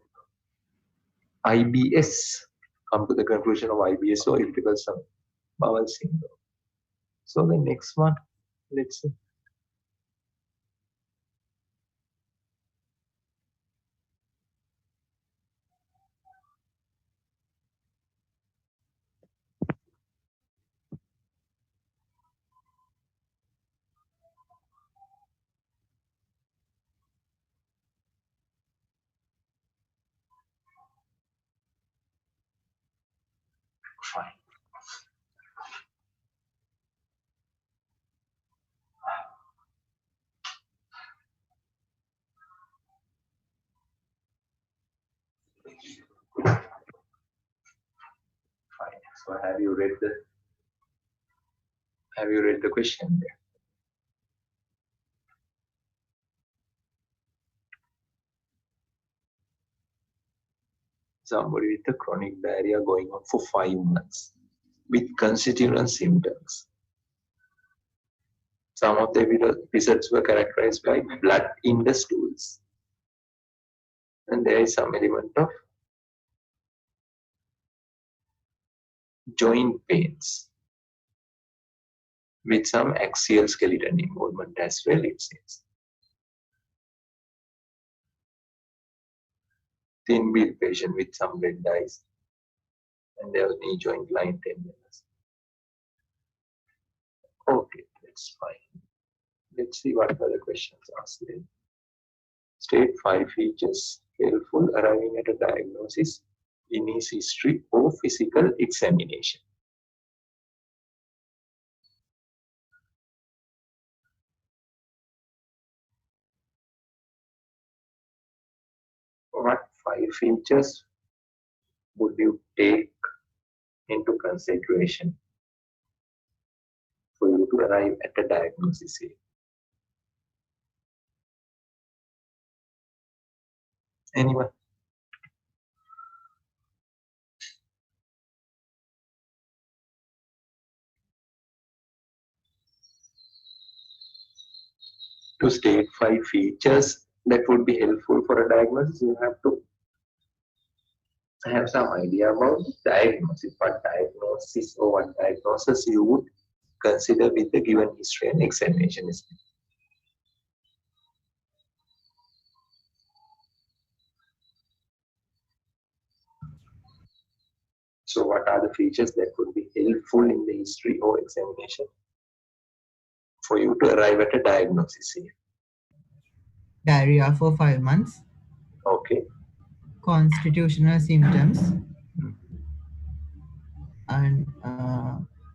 IBS. Come to the conclusion of IBS or irritable bowel syndrome. So the next one, let's see. Fine. Fine. So have you read the question there? Somebody with a chronic diarrhea going on for 5 months with constituent symptoms. Some of the episodes were characterized by blood in the stools. And there is some element of joint pains with some axial skeleton involvement as well, it seems. Thin build patient with some red eyes, and there was knee joint line tenderness. Okay, that's fine. Let's see what other questions asked there. State 5 features helpful arriving at a diagnosis in his history or physical examination. What 5 features would you take into consideration for you to arrive at a diagnosis here? Anyone? To state 5 features that would be helpful for a diagnosis, you have to have some idea about diagnosis, what diagnosis or what diagnosis you would consider with the given history and examination. So what are the features that would be helpful in the history or examination for you to arrive at a diagnosis here? Diarrhea for 5 months, Okay. constitutional symptoms, and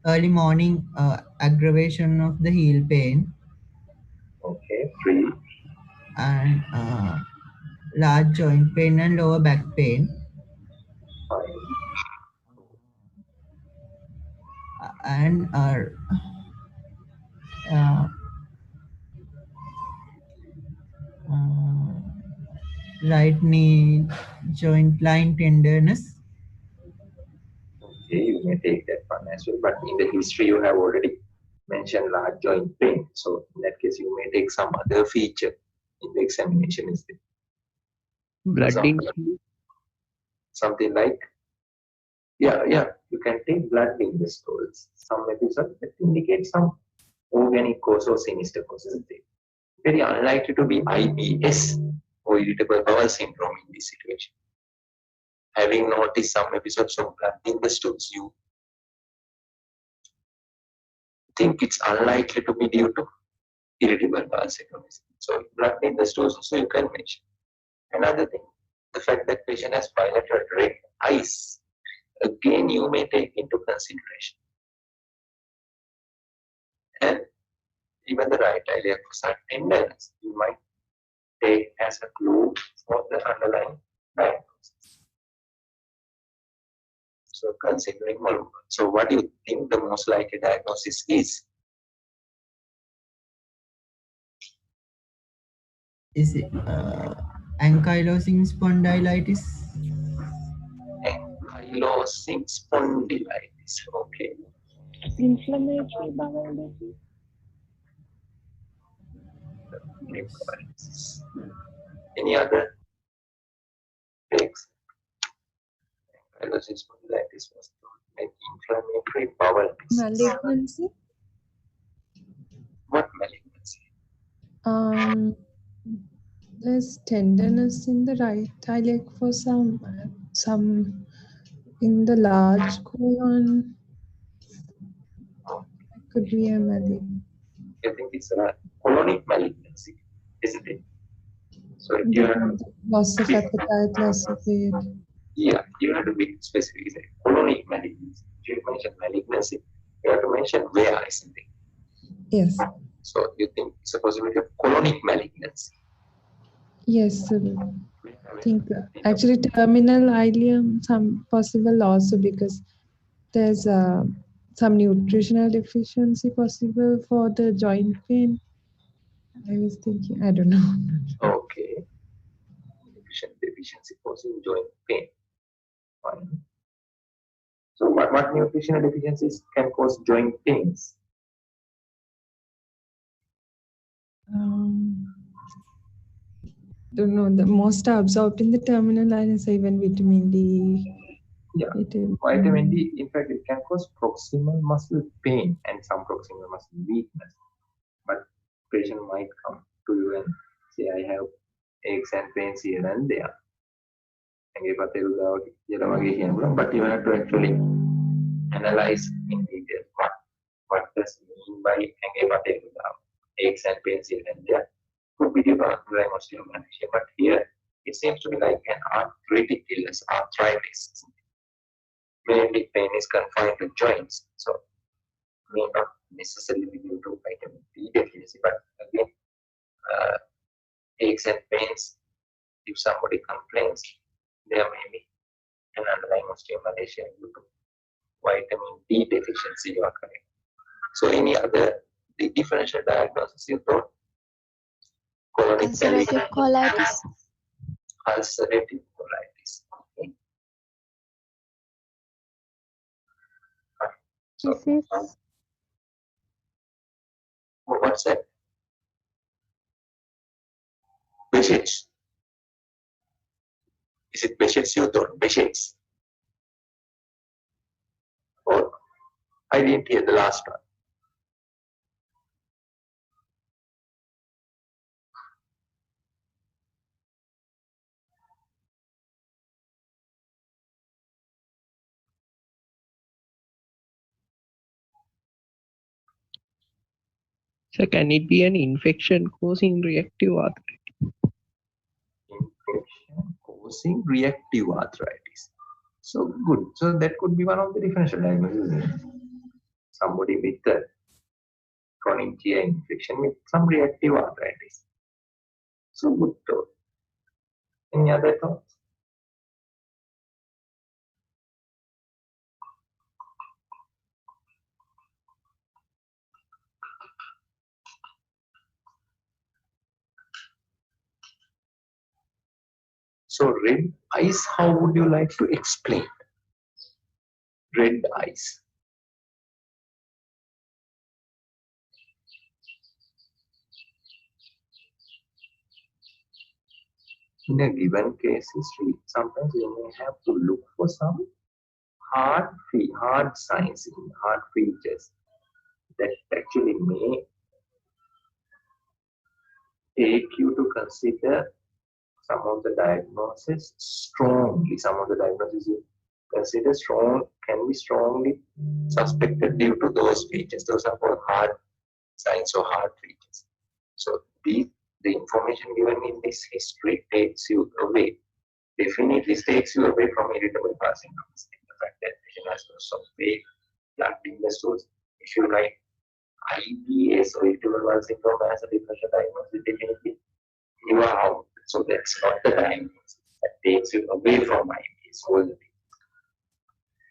early morning aggravation of the heel pain, Okay. 3. and large joint pain and lower back pain, 5. and uh, right knee joint line tenderness. Okay, you may take that one as well. But in the history, you have already mentioned large joint pain. So in that case, you may take some other feature in the examination instead. Blood in Something like, yeah, you can take blood in the stools. Some episodes that indicate some organic cause or sinister causes. Very unlikely to be IBS or irritable bowel syndrome in this situation. Having noticed some episodes of blood in the stools, you think it's unlikely to be due to irritable bowel syndrome. So blood in the stools also you can mention. Another thing, the fact that patient has bilateral red eyes, again you may take into consideration. And even the right eye for tenderness, you might take as a clue for the underlying diagnosis. So considering all, so what do you think the most likely diagnosis is? Is it ankylosing spondylitis? Ankylosing spondylitis. Okay. Inflammatory bowel disease. Any other takes? Ankylosing spondylitis was like inflammatory bowel disease. Malignancy. What malignancy? There's tenderness in the right eye leg for some in the large colon. It could be a malignancy. I think it's a colonic malignancy, isn't it? So if you have Loss of appetite, loss of weight. yeah, you have to be specific. Is it colonic malignancy? If you mention malignancy, you have to mention where, isn't it? Yes. So you think it's a possibility of colonic malignancy? Yes, I think actually terminal ileum, some possible also because there's some nutritional deficiency possible for the joint pain. I was thinking, I don't know. Okay. Deficiency causing joint pain. Fine. So what nutritional deficiencies can cause joint pains? Don't know. The most are absorbed in the terminal line is even vitamin D. Yeah, vitamin D, in fact, it can cause proximal muscle pain and some proximal muscle weakness. But patient might come to you and say, I have aches and pains here and there. But you have to actually analyze in detail what does it mean by aches and pains here and there. Could be due to underlying osteomalacia, but here it seems to be like an arthritic illness, arthritis. Mainly pain is confined to joints, so may not necessarily be due to vitamin D deficiency, but again, aches and pains, if somebody complains, there may be an underlying osteomalacia due to vitamin D deficiency, you are correct. So any other differential diagnosis you thought? Ulcerative colitis. Ulcerative colitis. Okay. So, what's that? Behçet's. Is it Behçet's you thought? Behçet's. Or I didn't hear the last one. So can it be an infection causing reactive arthritis? Infection causing reactive arthritis. So good. So that could be one of the differential diagnoses. Somebody with a chronic GI infection with some reactive arthritis. So good thought. Any other thoughts? So red eyes, how would you like to explain? Red eyes. In a given case history, sometimes you may have to look for some hard signs, hard features that actually may take you to consider some of the diagnosis strongly. Some of the diagnosis you consider strong can be strongly suspected due to those features. Those are called hard signs or hard features. So the information given in this history takes you away, definitely takes you away from irritable bowel syndrome. The fact that patient has loss of weight, blood in the stools. If you write IBS or irritable bowel syndrome as a differential diagnosis, definitely you are out. So that's not the diagnosis that takes you away from IBS already.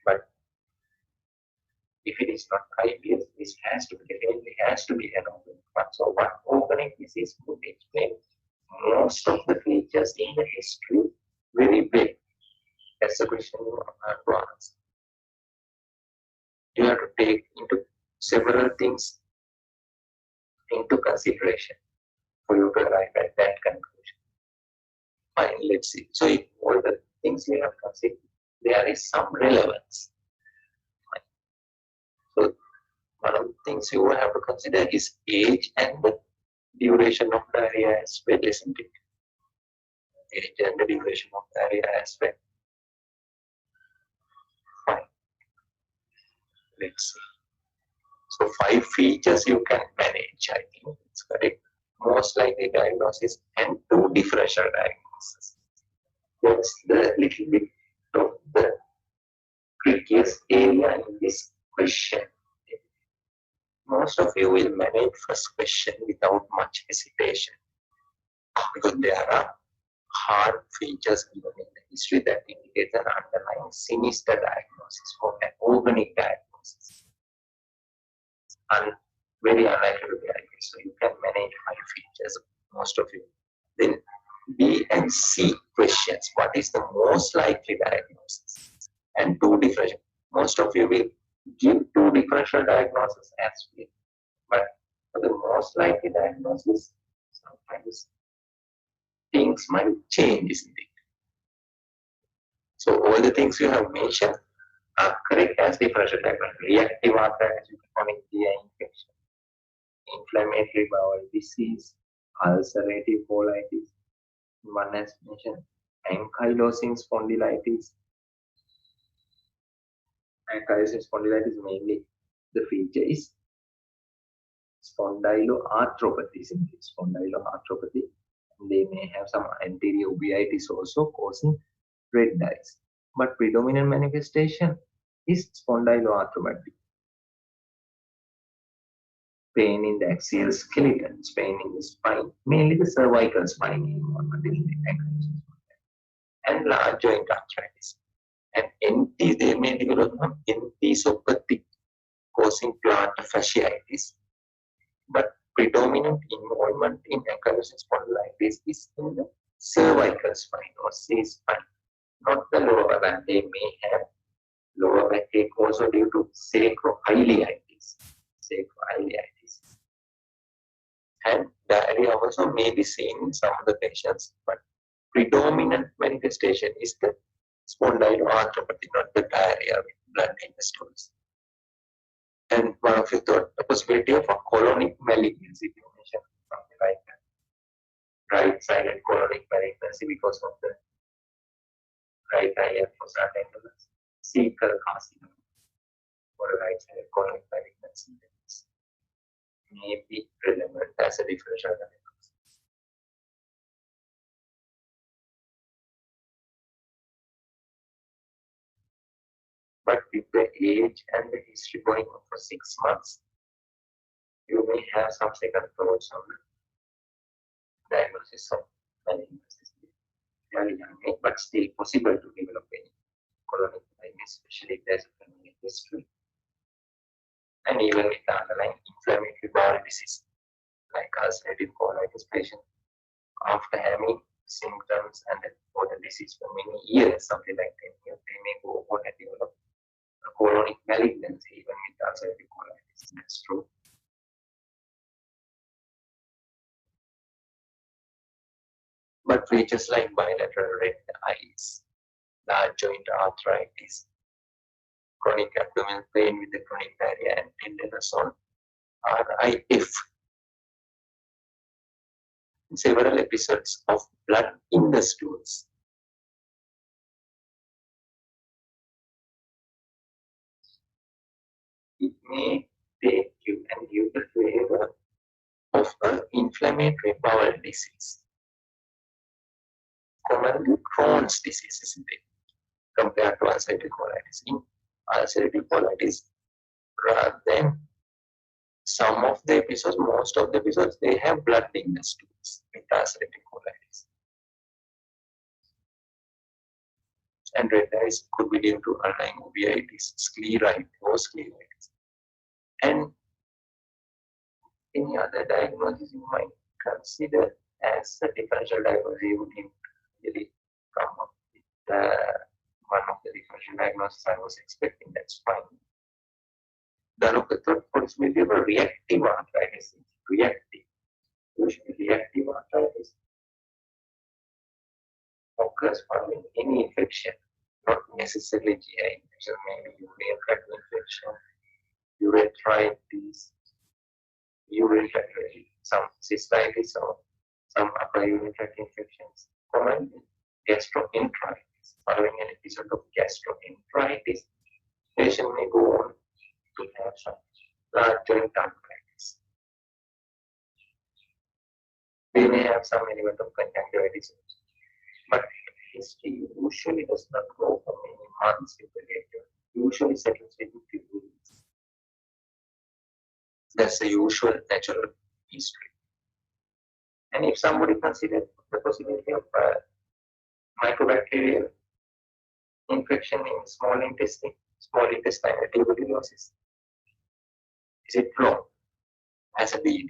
But if it is not IBS, this definitely has to be an organic one. So what organic disease would explain most of the features in the history very well. That's the question you have to answer. You have to take into several things into consideration for you to arrive at that conclusion. Fine, let's see. So if all the things we have considered, there is some relevance. Fine. So one of the things you will have to consider is age and the duration of diarrhea as well, isn't it? Age and the duration of diarrhea as well. Fine. Let's see. So 5 features you can manage, I think it's correct. Most likely diagnosis and 2 differential diagnoses. That's the little bit of the trickiest area in this question. Most of you will manage first question without much hesitation because there are hard features given in the history that indicate an underlying sinister diagnosis or an organic diagnosis. And very unlikely to be IBS. So you can manage 5 features, most of you. Then B and C questions. What is the most likely diagnosis? And 2 differential. Most of you will give 2 differential diagnoses as well. But for the most likely diagnosis, sometimes things might change, isn't it? So all the things you have mentioned are correct as differential diagnosis. Reactive arthritis with chronic GI infection, inflammatory bowel disease, ulcerative colitis, one has mentioned ankylosing spondylitis. Ankylosing spondylitis mainly the feature is spondyloarthropathy, spondyloarthropathy. They may have some anterior uveitis also causing red eyes, but predominant manifestation is spondyloarthropathy. Pain in the axial skeleton, pain in the spine, mainly the cervical spine involvement in the ankylosing spondylitis, and large joint arthritis. And they may develop enthesopathy causing plantar fasciitis, but predominant involvement in ankylosing spondylitis is in the cervical spine or C-spine, not the lower back. They may have lower backache also due to sacroiliitis. And diarrhea also may be seen in some of the patients, but predominant manifestation is the spondyloarthropathy, not the diarrhea with blood in the stools. And one of you thought the possibility of a colonic malignancy, you mentioned something like that. Right-sided colonic malignancy because of the right eye fossa tenderness, cecal carcinoma, or right-sided colonic malignancy may be relevant. as a differential diagnosis. But with the age and the history going on for 6 months, you may have some second thoughts on the diagnosis of malignancy. Very young age, but still possible to develop any colonic malignancy, especially if there's a family history. And even with the underlying inflammatory bowel disease, like ulcerative colitis patient, after having symptoms and the disease for many years, something like 10 years, they may go on and develop a colonic malignancy even with ulcerative colitis. That's true. But features like bilateral red eyes, large joint arthritis, chronic abdominal pain with the chronic diarrhea and tenderness on RIF, several episodes of blood in the stools. It may take you and give the flavor of an inflammatory bowel disease. Commonly Crohn's disease, isn't it? Compared to ulcerative colitis. In ulcerative colitis, rather than some of the episodes, most of the episodes, they have blood in the stools with ulcerative colitis. And red eyes could be due to underlying uveitis, scleritis, or scleritis. And any other diagnosis you might consider as a differential diagnosis, you would really come up with one of the differential diagnoses I was expecting. That's fine. The doctor thought possibility of a reactive arthritis. Reactive. Usually reactive arthritis occurs following any infection, not necessarily GI infection, maybe urinary tract infection, urethritis, urinary tract, some cystitis or some upper urinary tract infections. Commonly, gastroenteritis. Following an episode of gastroenteritis, patient may go on to have some large joint arthritis. They may have some element of conjunctivitis, but history usually does not go for many months with the later. Usually settles within few weeks. That's the usual natural history. And if somebody considers the possibility of microbacterial infection in small intestinal tuberculosis, is it wrong as a BD?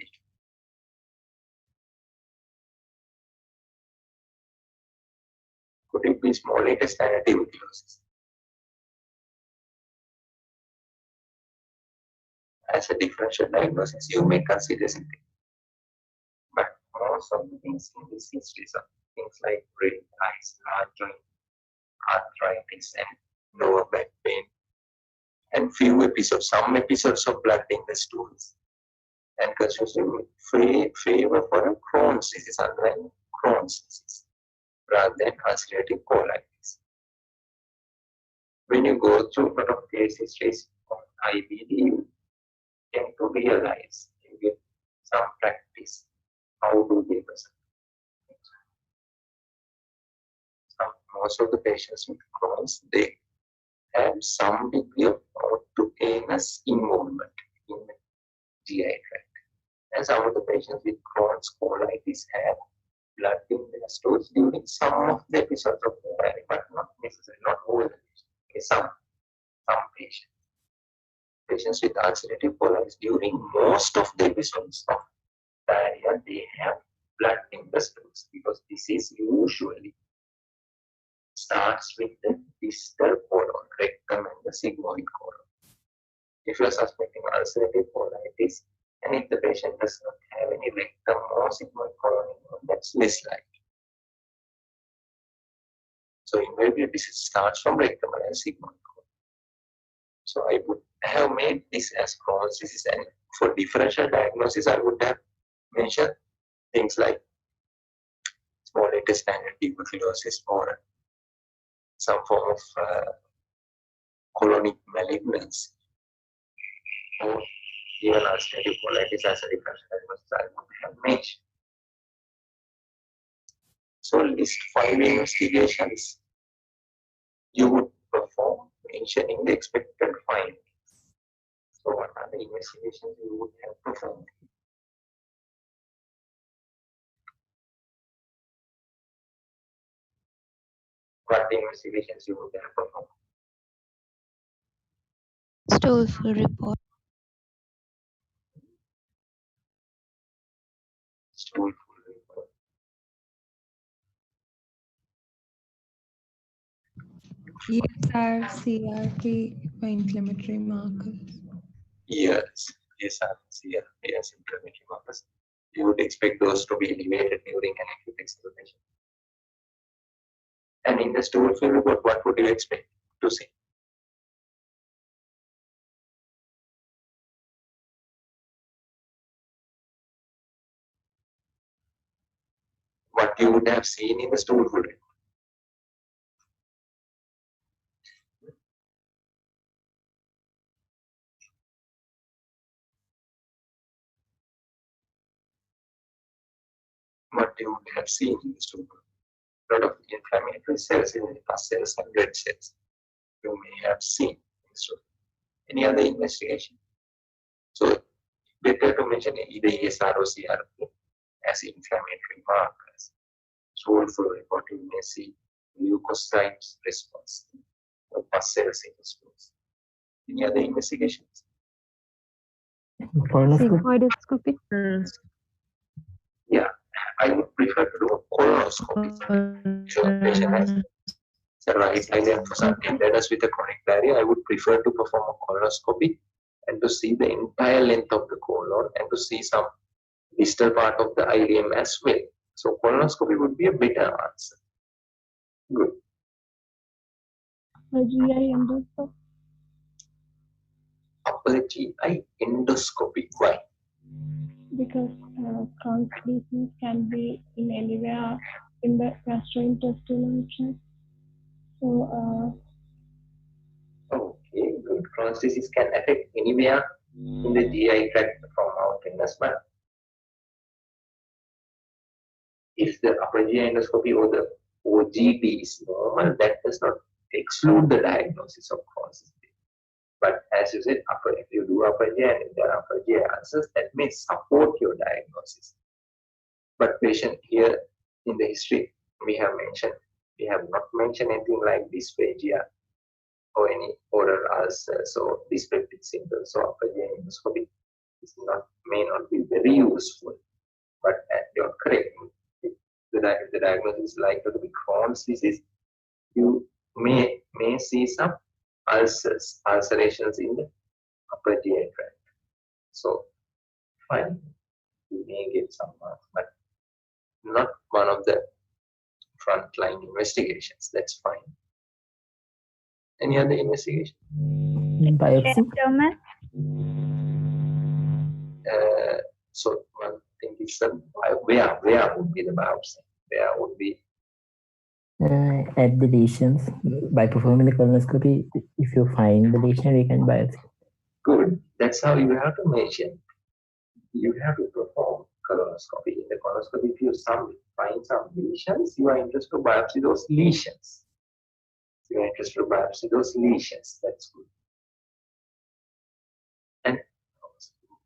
Could it be small intestinal tuberculosis? As a differential diagnosis, you may consider something. But most of the things in this history are things like red eyes, large joint arthritis, and lower back pain, and few episodes, some episodes of blood in the stools, and constituting favor for a Crohn's disease, underlying Crohn's disease, rather than ulcerative colitis. When you go through a lot of case histories of IBD, you tend to realize, you get some practice. How do they present? Most of the patients with Crohn's, they have some degree of autoanus involvement in the GI tract. And some of the patients with Crohn's colitis have blood in their stools during some of the episodes of the diarrhea, but not necessarily, not all the patients. Okay, some patients. Patients with ulcerative colitis, during most of the episodes of diarrhea, they have blood in the stools, because this is usually starts with the distal colon, rectum, and the sigmoid colon. If you are suspecting ulcerative colitis, and if the patient does not have any rectum or sigmoid colon, that's less likely. So invariably, this starts from rectum and sigmoid colon. So I would have made this as Crohn's disease, and for differential diagnosis, I would have mentioned things like small intestinal tuberculosis or some form of colonic malignancy, or even ulcerative colitis as a differential diagnosis. I would have mention. So list 5 investigations you would perform mentioning the expected findings. So what are the investigations you would have performed? What the investigations you would have performed? Stoolful report. Stoolful report. ESR, CRP for inflammatory markers. Yes, yes, inflammatory markers. You would expect those to be elevated during an acute exacerbation. And in the stoolful report, what would you expect to see? What you would have seen in the stoolful report? What you would have seen in the stoolful report? A lot of inflammatory cells in the pus cells and red cells. You may have seen in the stoolful. Any other investigation? So better to mention either ESR or CRP as inflammatory markers. Stoolful report, you may see leukocytes response or pus cells in the stools. Any other investigations? Sigmoidoscopy. Yeah, I would prefer to do a colonoscopy. If a patient has the right side lymphocyte tenderness with a chronic diarrhea, I would prefer to perform a colonoscopy and to see the entire length of the colon and to see some distal part of the ileum as well. So colonoscopy would be a better answer. Good. GI endoscopy. Upper GI endoscopy. Why? Because Crohn's disease can be in anywhere in the gastrointestinal tract. So, Okay, good. Crohn's disease can affect anywhere in the GI tract from mountain as well. If the upper GI endoscopy or the OGD is normal, that does not exclude the diagnosis of Crohn's disease. But as you said, if you do upper GI and if there are upper GI ulcers, that may support your diagnosis. But patient here in the history, we have not mentioned anything like dysphagia or any oral ulcers or dyspeptic symptoms. So upper GI endoscopy may not be very useful. But you're correct. If the diagnosis is likely to be Crohn's disease, you may see some ulcerations in the upper GI tract. So, fine, you may get some marks, but not one of the frontline investigations. That's fine. Any other investigation? Biopsy. So one thing is where would be the biopsy? Where would be At the lesions, by performing the colonoscopy, if you find the lesion, you can biopsy. good? That's how you have to mention. You have to perform colonoscopy. In the colonoscopy, if you find some lesions, you are interested to biopsy those lesions. You are interested to biopsy those lesions. That's good. And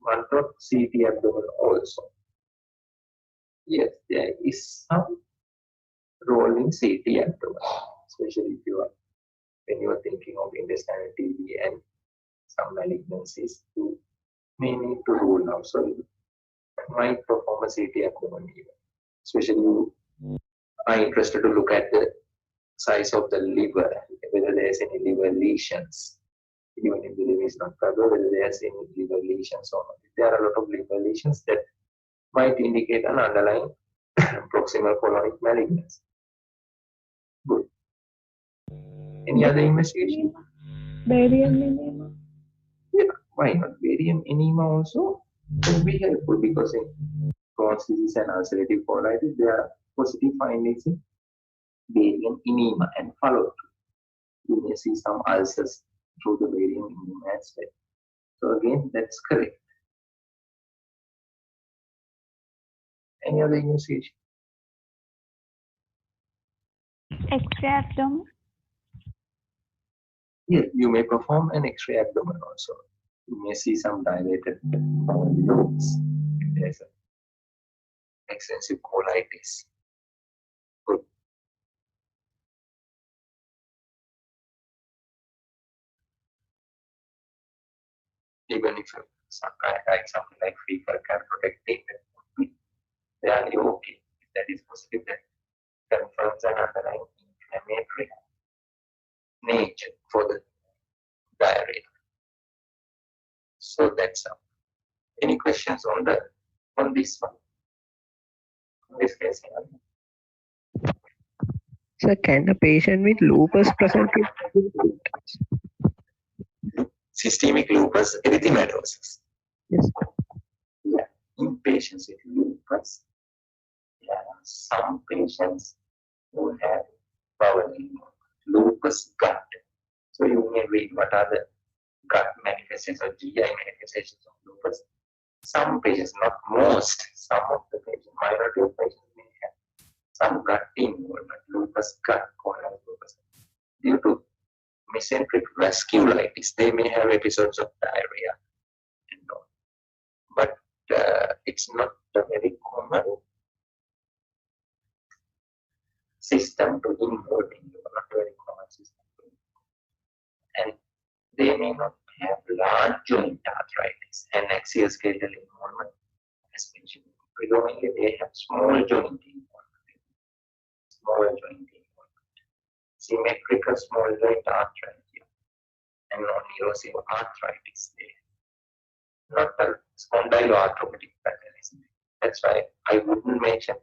one thought CT abdomen also. Yes, there is some role in CT abdomen, especially if when you are thinking of intestinal TB and some malignancies, you may need to rule out. So you might perform a CT abdomen even. Especially you are interested to look at the size of the liver, whether there's any liver lesions. Even if the liver is not covered, whether there's any liver lesions or not. If there are a lot of liver lesions, that might indicate an underlying proximal colonic malignancy. Good. Any other investigation? barium enema. Yeah, why not? Barium enema also could be helpful because in Crohn's disease and ulcerative colitis, there are positive findings in barium enema and follow-up. You may see some ulcers through the barium enema as well. So again, that's correct. Any other investigation? X-ray abdomen. Yes, you may perform an X-ray abdomen also. You may see some dilated lobes. There's an extensive colitis. Good. Even if something like fecal can protect it, they are okay. If that is positive, that confirms an underlying inflammatory nature for the diarrhea. So that's all. Any questions on this one? On this case? So can a patient with lupus present with Systemic lupus erythematosus. yes. Yeah. In patients with lupus, there are some patients who have bowel lupus gut. So you may read what are the gut manifestations or GI manifestations of lupus. Some patients, not most, some of the patients, minority of patients may have some gut involvement, lupus gut, called as lupus. Due to mesenteric vasculitis, they may have episodes of diarrhea and all. But it's not a very common system to involve in, not a very common system. And they may not have large joint arthritis and axial skeletal involvement, as mentioned. Predominantly, they have small joint involvement. Small joint involvement. Symmetrical small joint arthritis and non-erosive arthritis. Not a spondyloarthropathic pattern. That's why I wouldn't mention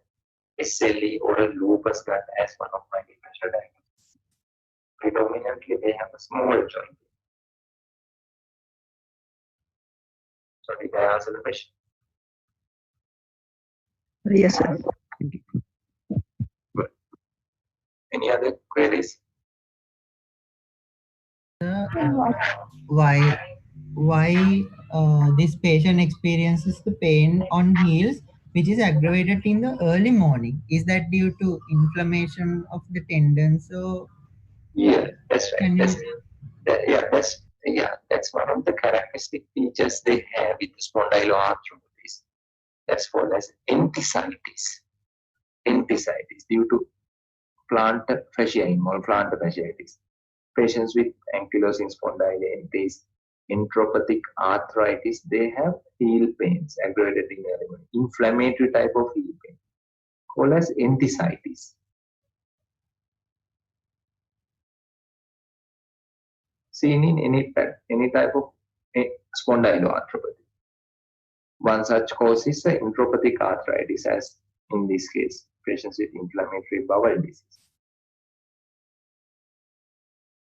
SLE or a lupus gut as one of my differential diagnoses. Predominantly, they have a small joint. So did I answer the question? Yes, sir. Good. Any other queries? Why this patient experiences the pain on heels, which is aggravated in the early morning? Is that due to inflammation of the tendons? So Yeah, that's right. can you? That's one of the characteristic features they have with the spondyloarthropathies. That's called as enthesitis. Enthesitis due to plantar fasciitis. Patients with ankylosing spondylitis, enteropathic arthritis, they have heel pains, aggravated in element, inflammatory type of heel pain, called as enthesitis. Seen in any type of spondyloarthropathy. One such cause is enteropathic arthritis, as in this case, patients with inflammatory bowel disease.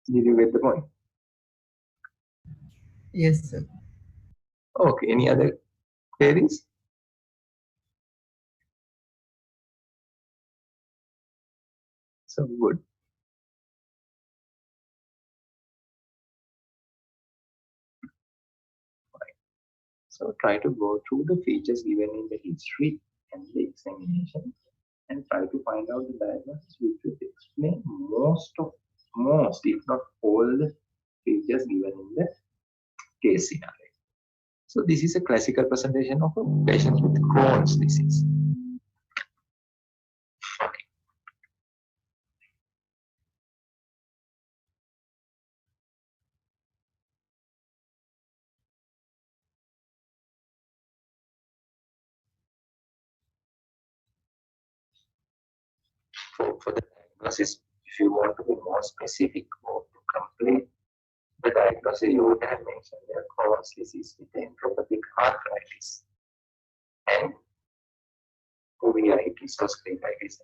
Did you get the point? Yes, sir. Okay, any other queries? So good. So try to go through the features given in the history and the examination and try to find out the diagnosis which will explain most, if not all, the features given in the case scenario. So this is a classical presentation of a patient with Crohn's disease. Okay. For the diagnosis, if you want to be more specific or to complete the diagnosis, you would have mentioned that Crohn's disease with enteropathic arthritis and uveitis or scleritis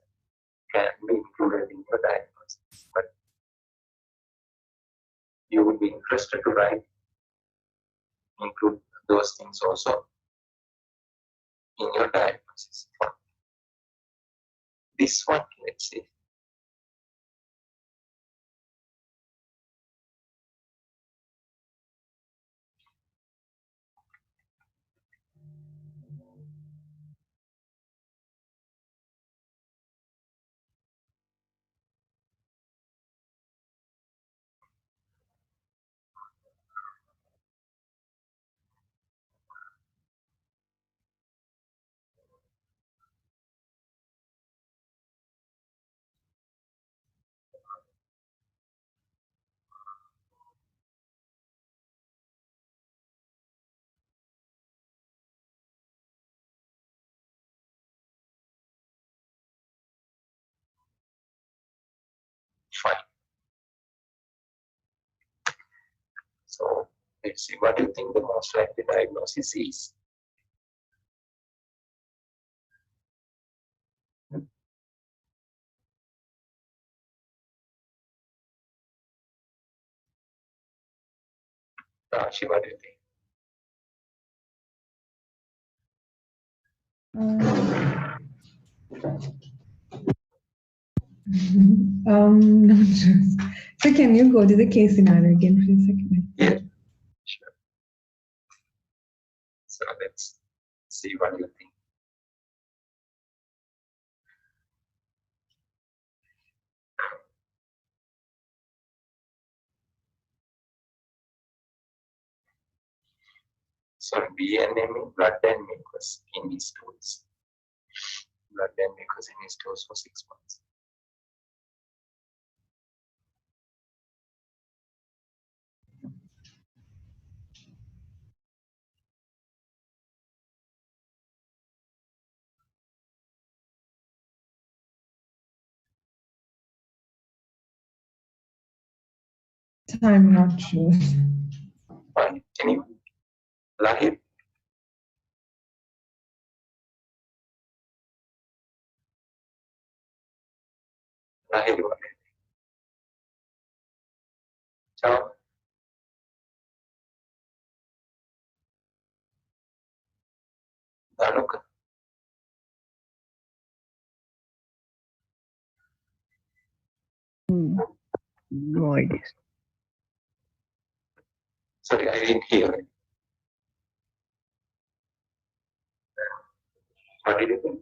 can be included in your diagnosis. But you would be interested to include those things also in your diagnosis. This one, let's see. Fine. So let's see what you think the most likely diagnosis is. Rashi, what do you think? Not sure. So can you go to the case scenario again for a second? Yeah, sure. So let's see what you think. So BNM, blood and mucus in his stools. Blood and mucus in his stools for 6 months. I'm not sure. Fine. Anyone? Lahir? Lahir, what? Ciao. Danuka? No ideas. Sorry, I didn't hear it. What did you think?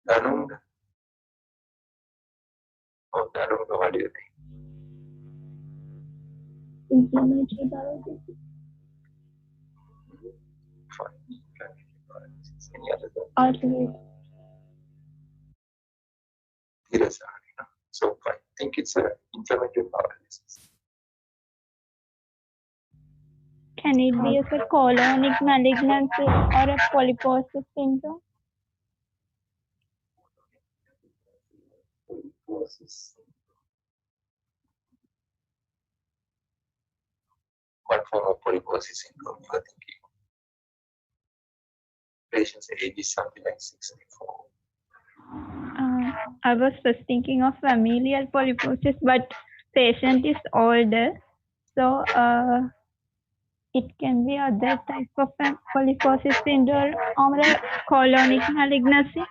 Danunga? Oh, Danunga, what do you think? Inflammatory bowel disease. Fine. Any other thing? Ultimate. So I think it's an inflammatory bowel disease. Can it be as a colonic malignancy or a polyposis syndrome? What form of polyposis syndrome you are thinking? Patient's age is something like 64. I was just thinking of familial polyposis, but patient is older, so it can be other type of polyposis syndrome or a colonic malignancy.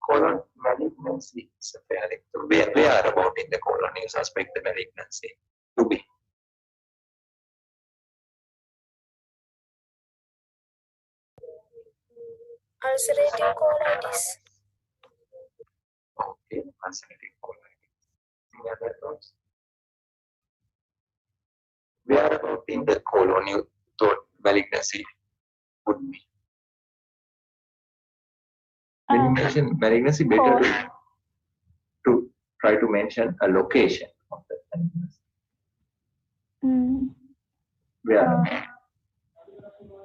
Colon malignancy is a fairly, where about in the colon you suspect the malignancy to be? Ulcerative colitis. Okay, ulcerative colitis. Any other thoughts? Where about in the colon you thought malignancy would be? When you mention malignancy, better to try to mention a location of the malignancy. Where?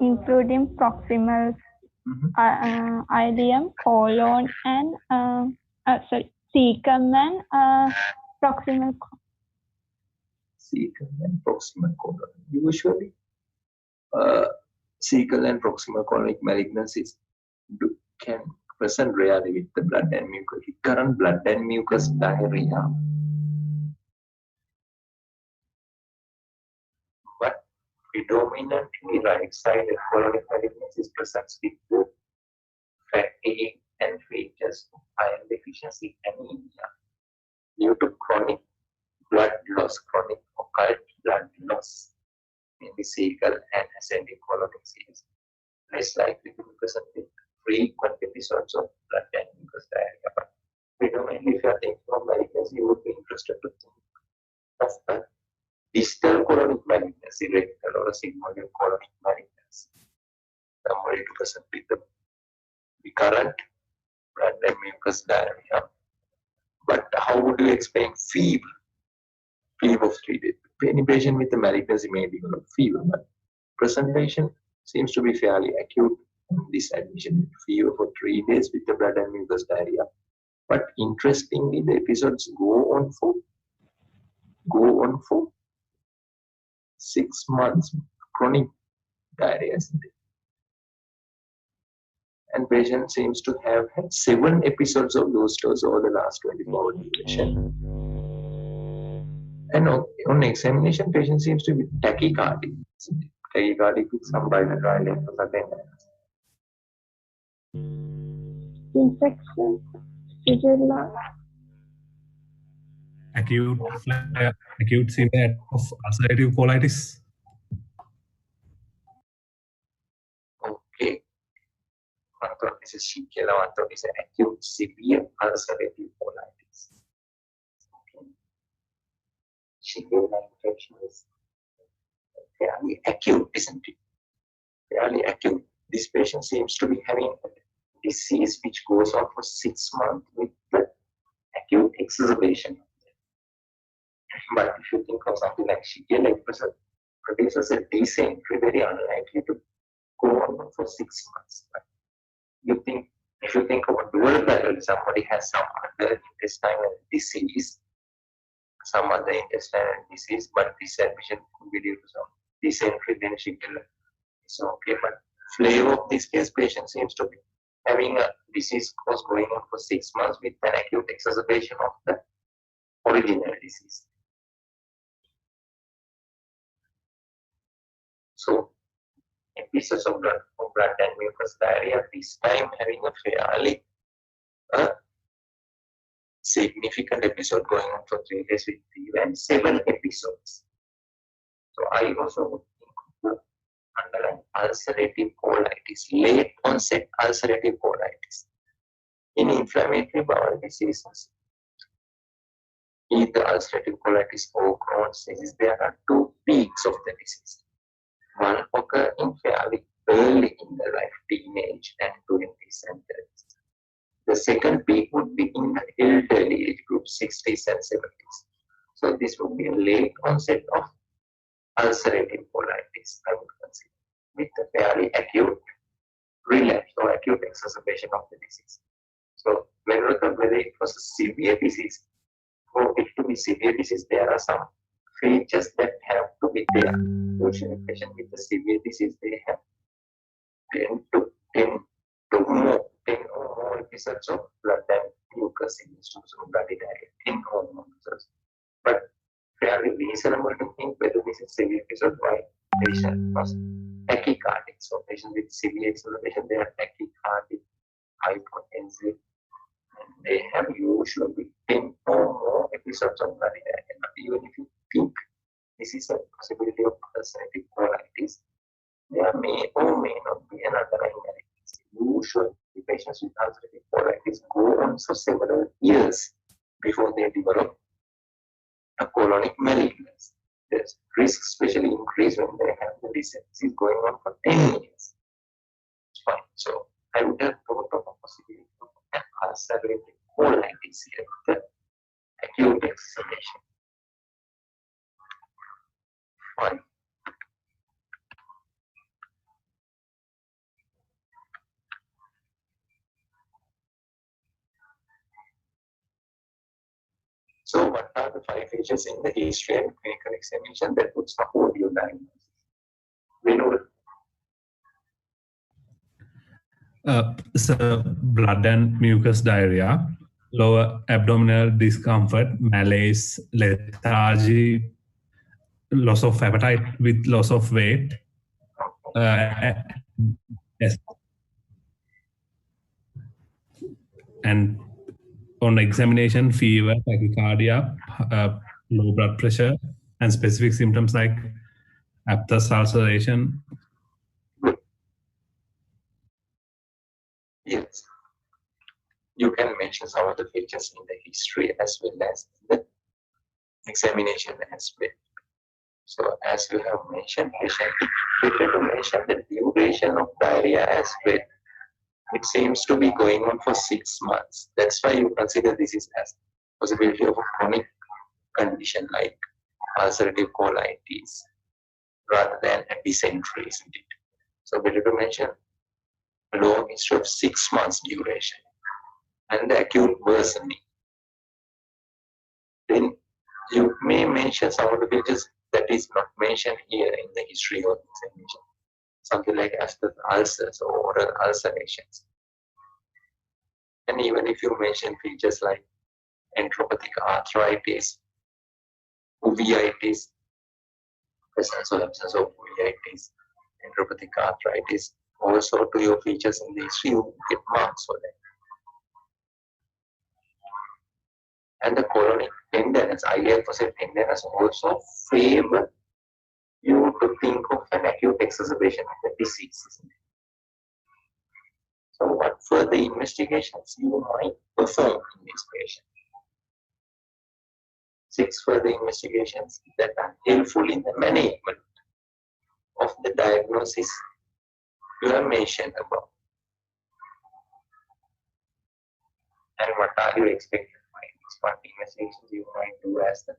Including proximal ileum, colon, and cecum and proximal. Cecal and proximal colon. Usually, cecal and proximal colonic malignancies can present rarely with the blood and mucus. Current blood and mucus diarrhea, but predominantly right-sided colonic malignancies presents with both fatigue and features of iron deficiency anemia due to chronic blood loss, chronic occult blood loss in the cecal and ascending colonic series. Less likely to be present with frequent episodes of blood and mucus diarrhea. But predominantly, if you are thinking of malignancy, you would be interested to think of the distal colonic malignancy, rectal or a sigmoidal colonic malignancy. Somebody to present with the recurrent blood and mucus diarrhea. But how would you explain fever? Fever of 3 days. Any patient with a malignancy may develop fever, but presentation seems to be fairly acute. This admission, fever for 3 days with the blood and mucus diarrhea. But interestingly, the episodes go on for 6 months, chronic diarrhea. And patient seems to have had 7 episodes of those doses over the last 24 hour duration. And on examination, patient seems to be tachycardic. Tachycardic with some bilateral infection, fistula, acute severe of ulcerative colitis. Okay. One thought this is Shigella, one thought is acute severe ulcerative colitis. Okay. Shigella infection is fairly acute, isn't it? Fairly acute. This patient seems to be having a disease which goes on for 6 months with the acute exacerbation. But if you think of something like Shigella, it produces a dysentery, very unlikely to go on for 6 months. But if you think about dual barrel, somebody has some other intestinal disease, but this admission could be due to some dysentery, then Shigella is okay. But flavor of this case, patient seems to be having a disease was going on for 6 months with an acute exacerbation of the original disease. So, episodes of blood and mucus diarrhea, this time having a fairly significant episode going on for 3 days with fever and 7 episodes. So, I also would think of underlying ulcerative colitis, late onset ulcerative colitis. In inflammatory bowel diseases, either ulcerative colitis or Crohn's disease, there are 2 peaks of the disease. One occur in fairly early in the life, teenage and 20s and 30s. The second peak would be in the elderly age group, 60s and 70s. So this would be a late onset of ulcerative colitis, I would consider, with a fairly acute relapse or acute exacerbation of the disease. So when we look at whether it was a severe disease, for it to be severe disease, there are some features that have to be there. Usually, patient with a severe disease, they have 10 or more episodes of blood and mucus in the source of bloody diarrhea, 10 or more episodes. But fairly reasonable to think whether this is severe episode, why patient was tachycardic. So patient with severe exacerbation, they are tachycardic, hypotensive, and they have usually 10 or more episodes of bloody diarrhea. But even if you think this is a possibility of ulcerative colitis, there may or may not be an underlying malignancy. Usually, patients with ulcerative colitis go on for several years before they develop a colonic malignancy. The risk especially increase when they have the disease going on for 10 years. It's fine. So, I would have thought of a possibility of an ulcerative colitis here with the acute exacerbation. Fine. So, what are the 5 features in the history and clinical examination that would support your diagnosis? We know So blood and mucus diarrhea, lower abdominal discomfort, malaise, lethargy, loss of appetite with loss of weight. Yes. And on examination, fever, tachycardia, low blood pressure, and specific symptoms like aphthous ulceration. Yes. You can mention some of the features in the history as well as the examination aspect. So, as you have mentioned, patient, better to mention the duration of diarrhea as well. it seems to be going on for 6 months. That's why you consider this is as possibility of a chronic condition like ulcerative colitis rather than a dysentery, isn't it? So better to mention long history of 6 months duration and the acute worsening. Then you may mention some of the features that is not mentioned here in the history of examination. Something like ulcers or oral ulcerations. And even if you mention features like enteropathic arthritis, uveitis, presence or absence of uveitis, enteropathic arthritis, also to your features in the history, you get marks for that. And the colonic tenderness, IL-4 tenderness also favor you to think of an acute exacerbation of the disease. So what further investigations you might perform in this patient? 6 further investigations that are helpful in the management of the diagnosis you have mentioned above. And what are your expected findings? What investigations you might do as the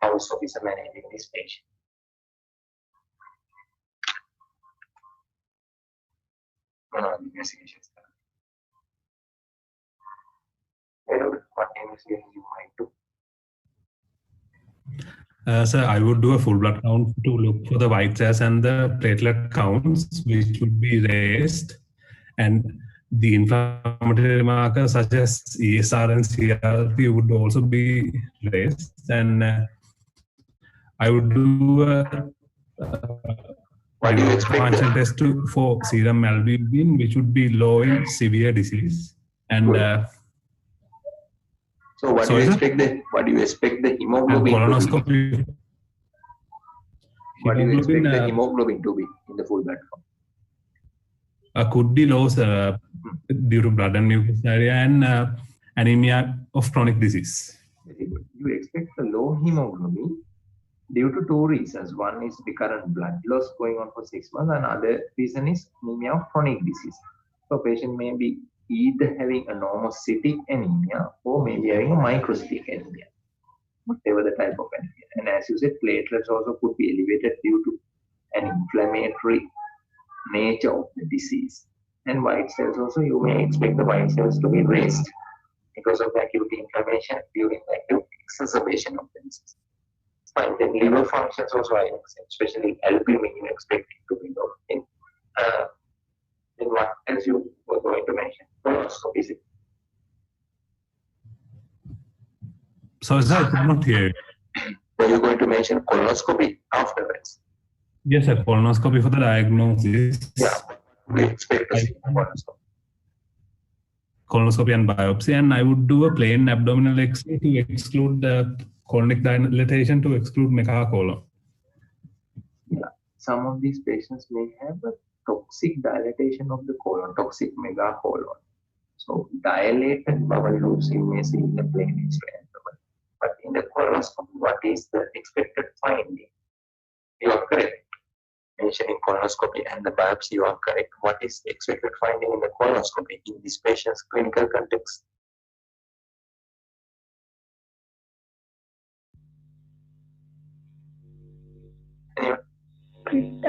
house officer managing this patient? What are the investigations? What investigations you might do? Sir, I would do a full blood count to look for the white cells and the platelet counts, which would be raised, and the inflammatory markers such as ESR and CRP would also be raised. And I would do a what do you expect function test for serum albumin, which would be low in severe disease. And so what do you expect the hemoglobin colonoscopy. to be? What do you expect the hemoglobin to be in the full blood count? Could be low due to blood and mucus diarrhea and anemia of chronic disease. Very good. You expect the low hemoglobin due to 2 reasons. One is recurrent blood loss going on for 6 months, and other reason is anemia of chronic disease. So patient may be either having a normocytic anemia or maybe having a microcytic anemia, whatever the type of anemia. And as you said, platelets also could be elevated due to an inflammatory nature of the disease. And white cells also, you may expect the white cells to be raised because of the acute inflammation during the acute exacerbation of the disease. Fine, then liver functions also, I expect, especially albumin, you expect it to be low. Then what else you were going to mention? So is it? So sir, I could not hear you. Were you going to mention colonoscopy afterwards? Yes, sir, colonoscopy for the diagnosis. Yeah, we expect to see colonoscopy. Colonoscopy and biopsy, and I would do a plain abdominal X-ray to exclude the colonic dilatation, to exclude megacolon. Yeah, some of these patients may have a toxic dilatation of the colon, toxic megacolon. So dilated bowel loops you may see in the plain X-ray. But in the colonoscopy, what is the expected finding? You are correct. Mentioning colonoscopy and the biopsy, you are correct. What is the expected finding in the colonoscopy in this patient's clinical context? Anyone?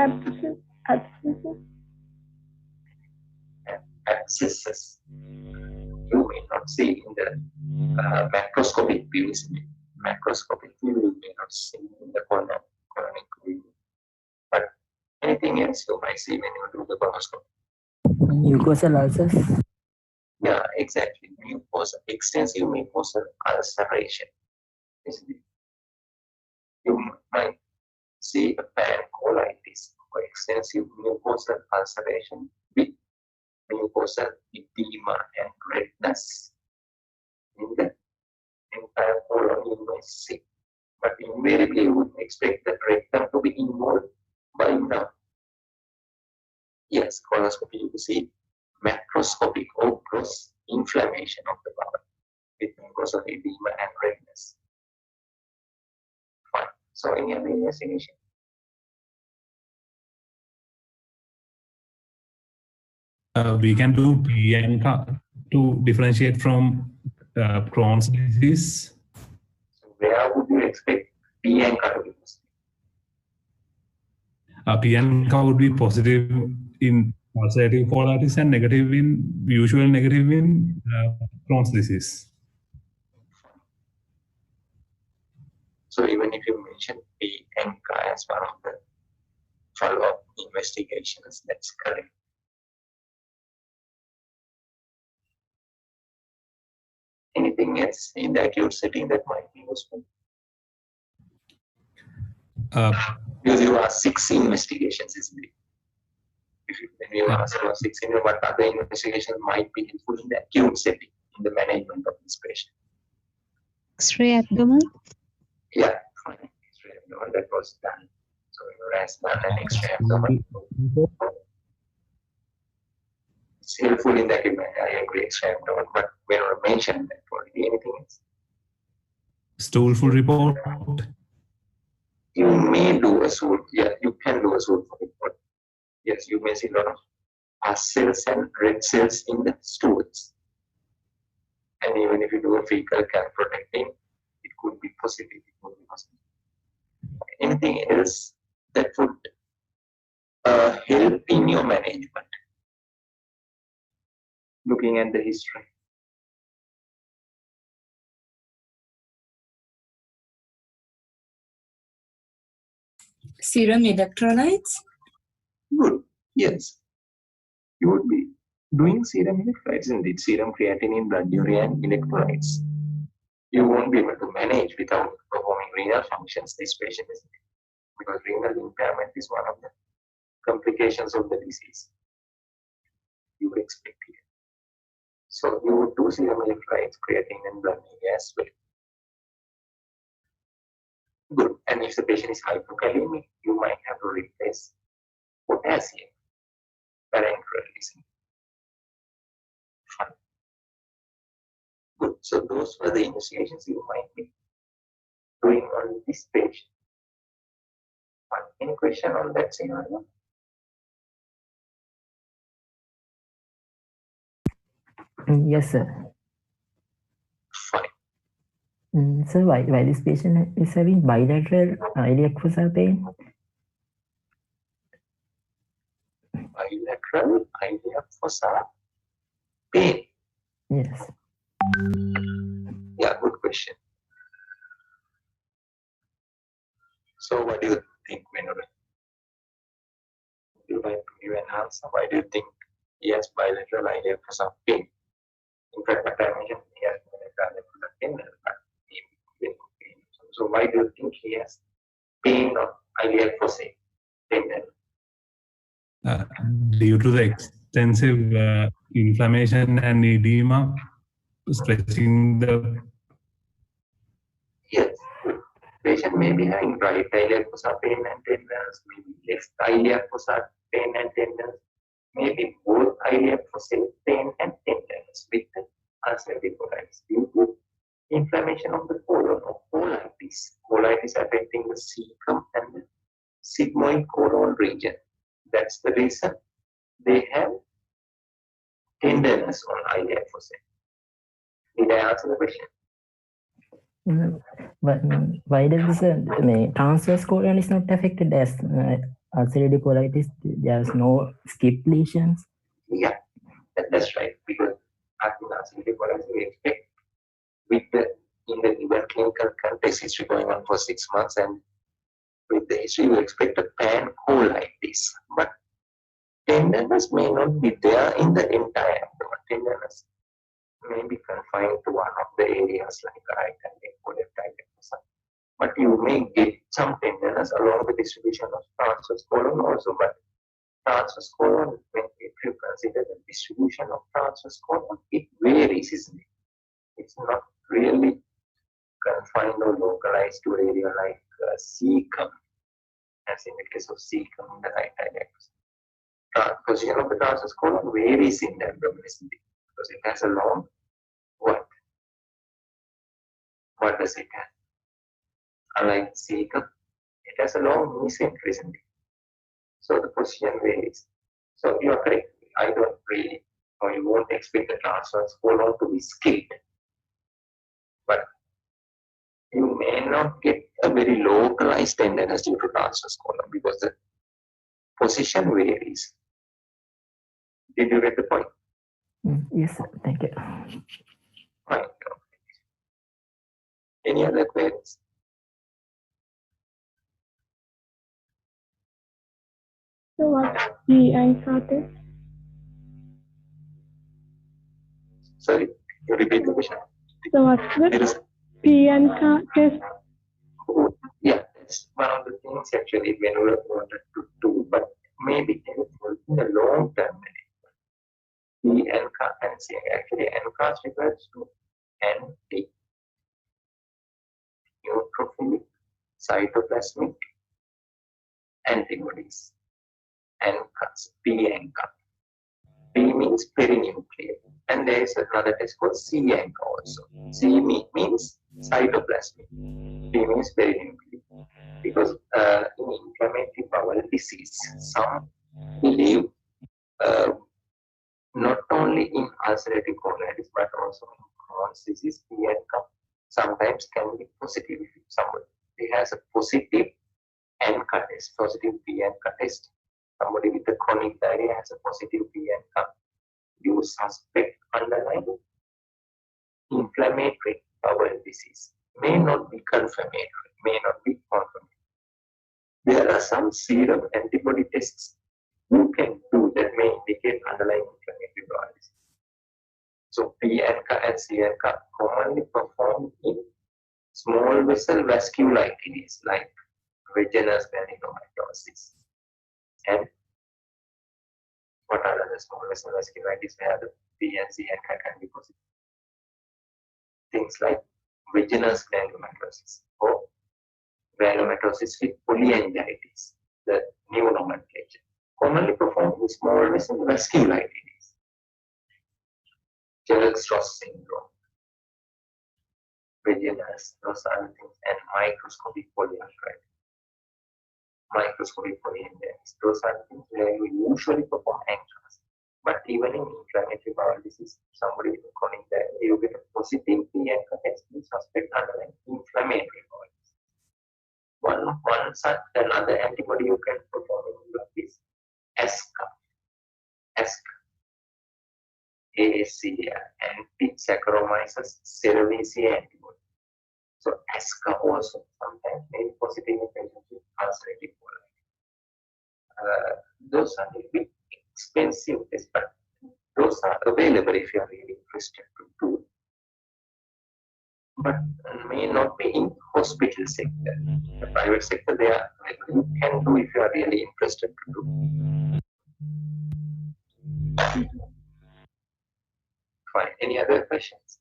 Abscesses. You may not see in the macroscopic view, isn't it? Macroscopic view you may not see in the colonic view. But anything else you might see when you do the colonoscopy? Mucosal ulcers. Yeah, exactly. Mucosal, extensive mucosal ulceration, isn't it? You might see a pancolitis or extensive mucosal ulceration with mucosal edema and redness in the entire colon you may see. But invariably you would expect the rectum to be involved by now. Yes, colonoscopy you see macroscopic or gross inflammation of the bowel with mucosal edema and redness. Fine. So any other investigation? we can do P and to differentiate from Crohn's disease. So where would you expect P and K to be positive? P and K would be positive in ulcerative colitis and usually negative in Crohn's disease. So even if you mention P and K as one of the follow-up investigations, that's correct. Anything else in the acute setting that might be useful? Because you asked 6 investigations, isn't it? When you ask about 6, what other investigations might be helpful in the acute setting, in the management of this patient? X-ray abdomen? Yeah, fine. X-ray abdomen, that was done. So you asked done an X-ray abdomen. It's helpful in the acute, I agree, X-ray abdomen, but we don't mention that already. Anything else? Stoolful report. You may do a stool, yeah, you can do a stoolful report. Yes, you may see a lot of pus cells and red cells in the stools. And even if you do a fecal calprotectin, it could be positive. It could be positive. Anything else that would help in your management? Looking at the history. Serum electrolytes? Good. Yes. You would be doing serum electrolytes, indeed, serum creatinine, blood urea, and electrolytes. You won't be able to manage without performing renal functions, this patient is, because renal impairment is one of the complications of the disease. You would expect here. So you would do serum electrolytes, creatinine, and blood urea as well. Good. And if the patient is hypokalemic, you might have to replace potassium parenterally. Fine. Good. So those were the investigations you might be doing on this patient. Fine. Any question on that scenario? Yes, sir. Fine. So why this patient is having bilateral iliac fossa pain? Bilateral iliac fossa pain. Yes. Yeah, good question. So what do you think, Venuran? You like to give an answer? Why do you think he has bilateral iliac fossa pain? In fact, what I mentioned, he has bilateral iliac fossa tendon, but pain. So why do you think he has pain of iliac fossa tendon? Due to the extensive inflammation and edema, stretching the. Yes, patient may be having right iliac fossa pain and tendons, maybe left iliac fossa pain and tendons, maybe both iliac fossa pain and tendons with the ulcerative colitis due to inflammation of the colon or colitis. Colitis affecting the cecum and the sigmoid colon region. That's the reason they have tenderness on iliac fossa. Did I answer the question? But why does this transverse colon is not affected as ulcerative colitis? There's no skip lesions. Yeah, that's right. Because in ulcerative colitis, we expect with the in the liver clinical context history going on for 6 months, and with the history, we expect a pancolitis. But tenderness may not be there in the entire abdomen. Tenderness may be confined to one of the areas like right iliac or left iliac fossa. But you may get some tenderness along the distribution of transverse colon also. But transverse colon, if you consider the distribution of transverse colon, it varies, isn't it? It's not really confined or localized to an area like cecum, as in the case of cecum in the right iliac fossa. Position of the transverse colon varies in the abdomen, isn't it? Because it has a long what? What does it have? Unlike cecum, it has a long mesentery, isn't it? So the position varies. So you are correct. I don't really, or you won't expect the transverse colon to be skilled. But you may not get a very localized tenderness due to transverse colon because the position varies. Did you get the point? Yes, sir. Thank you. Fine. Any other queries? So what's P and K test? Sorry, you repeat the question. So what's the P and K test? Yeah, that's one of the things actually when we wanted to do, but maybe helpful in the long term. P and K and C. Actually, NK refers to NT, neutrophilic cytoplasmic antibodies. NK, P and K. P means perinuclear, and there is another test called C and K also. C means cytoplasmic. P means perinuclear. Because in inflammatory bowel disease, some believe not only in ulcerative colitis but also in Crohn's disease, P and K sometimes can be positive. If somebody has a positive NK test, positive P and K test, somebody with a chronic diarrhea has a positive P and K, you suspect underlying inflammatory bowel disease. May not be confirmatory, may not be confirmatory. There are some serum antibody tests you can do that may indicate underlying inflammatory bowel disease. So P and K and C and K commonly performed in small vessel vasculitis like Wegener's granulomatosis. And what are the small vessel vasculitis where the P and C and K can be positive? Things like Wegener's granulomatosis or granulomatosis with polyangiitis, the new nomenclature. Commonly performed in small vessel vasculitis, Church-Ross syndrome, Wegener's, those are things, and microscopic polyarthritis. Microscopic polyangiitis, those are things where you usually perform NCAS. But even in inflammatory bowel disease, somebody with chronic diarrhea, you get a positive P and K test, you suspect underlying inflammatory bowel disease. Another antibody you can perform in blood is ASCA. ACA, anti-Saccharomyces cerevisiae antibody. So ASCA also sometimes may be positive in patients with ulcerative colitis. Those are a bit expensive tests, but those are available if you are really interested to do. But may not be in hospital sector. The private sector, they are available. You can do if you are really interested to do. Fine. Any other questions?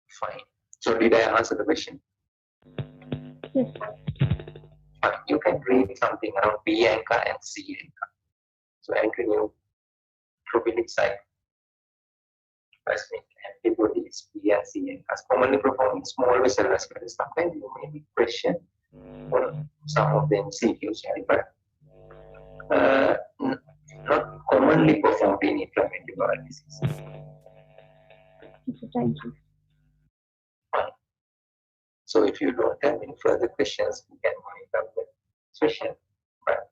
Fine. So did I answer the question? Yes. Fine. You can read something around P and K and C and K. So anti-neutrophilic cytoplasmic antibodies, P and C and K, commonly performed in small vessel vasculitis. Sometimes you may be questioned on some of the MCQs, but not commonly performed in inflammatory bowel disease. Thank you. Fine. So if you don't have any further questions, we can wind up the session. But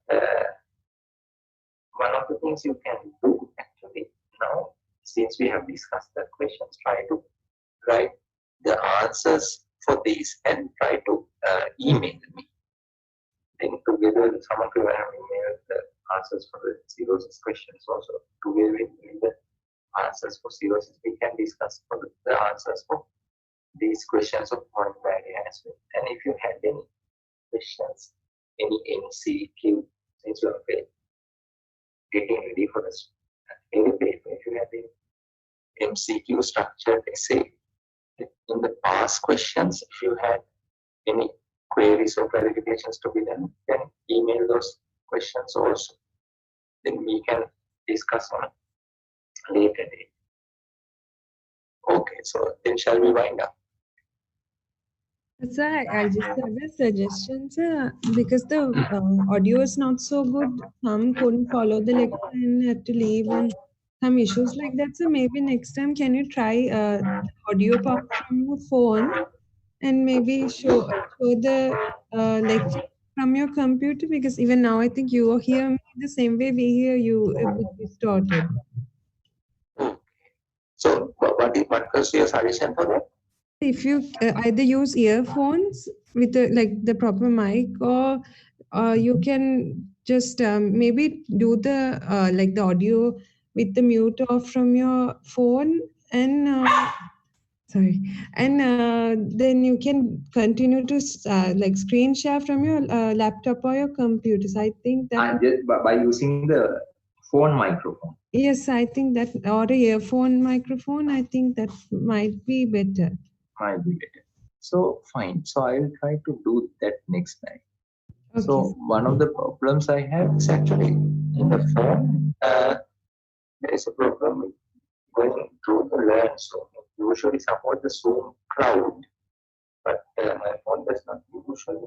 one of the things you can do actually now, since we have discussed the questions, try to write the answers for these and try to email me. Then together, some of you have emailed the answers for the cirrhosis questions also. Together with the answers for cirrhosis, we can discuss for the answers for these questions of chronic diarrhea as well. And if you had any questions, any MCQ, since you are getting ready for this any paper, if you have any MCQ structured essay in the past questions, if you had any queries or clarifications to be done, then email those questions also. then we can discuss on a later date. Okay, so then shall we wind up? Sir, I just have a suggestion, sir, because the audio is not so good. Some couldn't follow the lecture and had to leave, and some issues like that. So maybe next time, can you try the audio part from your phone and maybe show the lecture from your computer? Because even now, I think you hear me the same way we hear you, a bit distorted. So what was your suggestion for that? If you either use earphones with the proper mic, or you can just maybe do the the audio with the mute off from your phone, and sorry, and then you can continue to screen share from your laptop or your computers. I think that just by using the phone microphone. yes, I think that, or a earphone microphone, I think that might be better. Might be better. So fine. So I will try to do that next time. Okay. So one of the problems I have is actually in the phone. There is a problem with going through the LAN zone. Usually somewhat the Zoom crowd, but my phone does not usually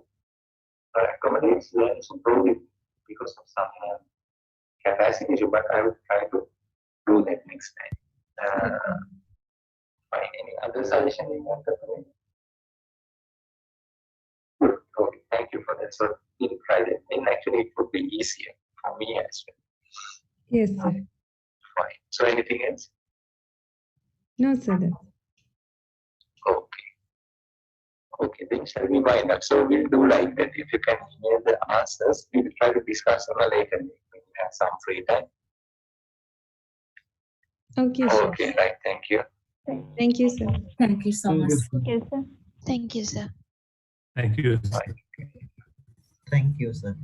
accommodate LAN zone, probably because of some capacity issue. But I will try to do that next time. Fine. Any other suggestion you want to make? Good. Okay. Thank you for that. So we'll try that. And actually, it would be easier for me as well. Yes, sir. Fine. So anything else? No, sir. That's Okay. Okay, then shall we wind up? So we'll do like that. If you can email the answers, we'll try to discuss on a later date when we have some free time. okay, sir. Okay, right. Thank you. Thank you, sir. Thank you so much. Yes, sir. Thank you, sir. Thank you. Thank you, sir.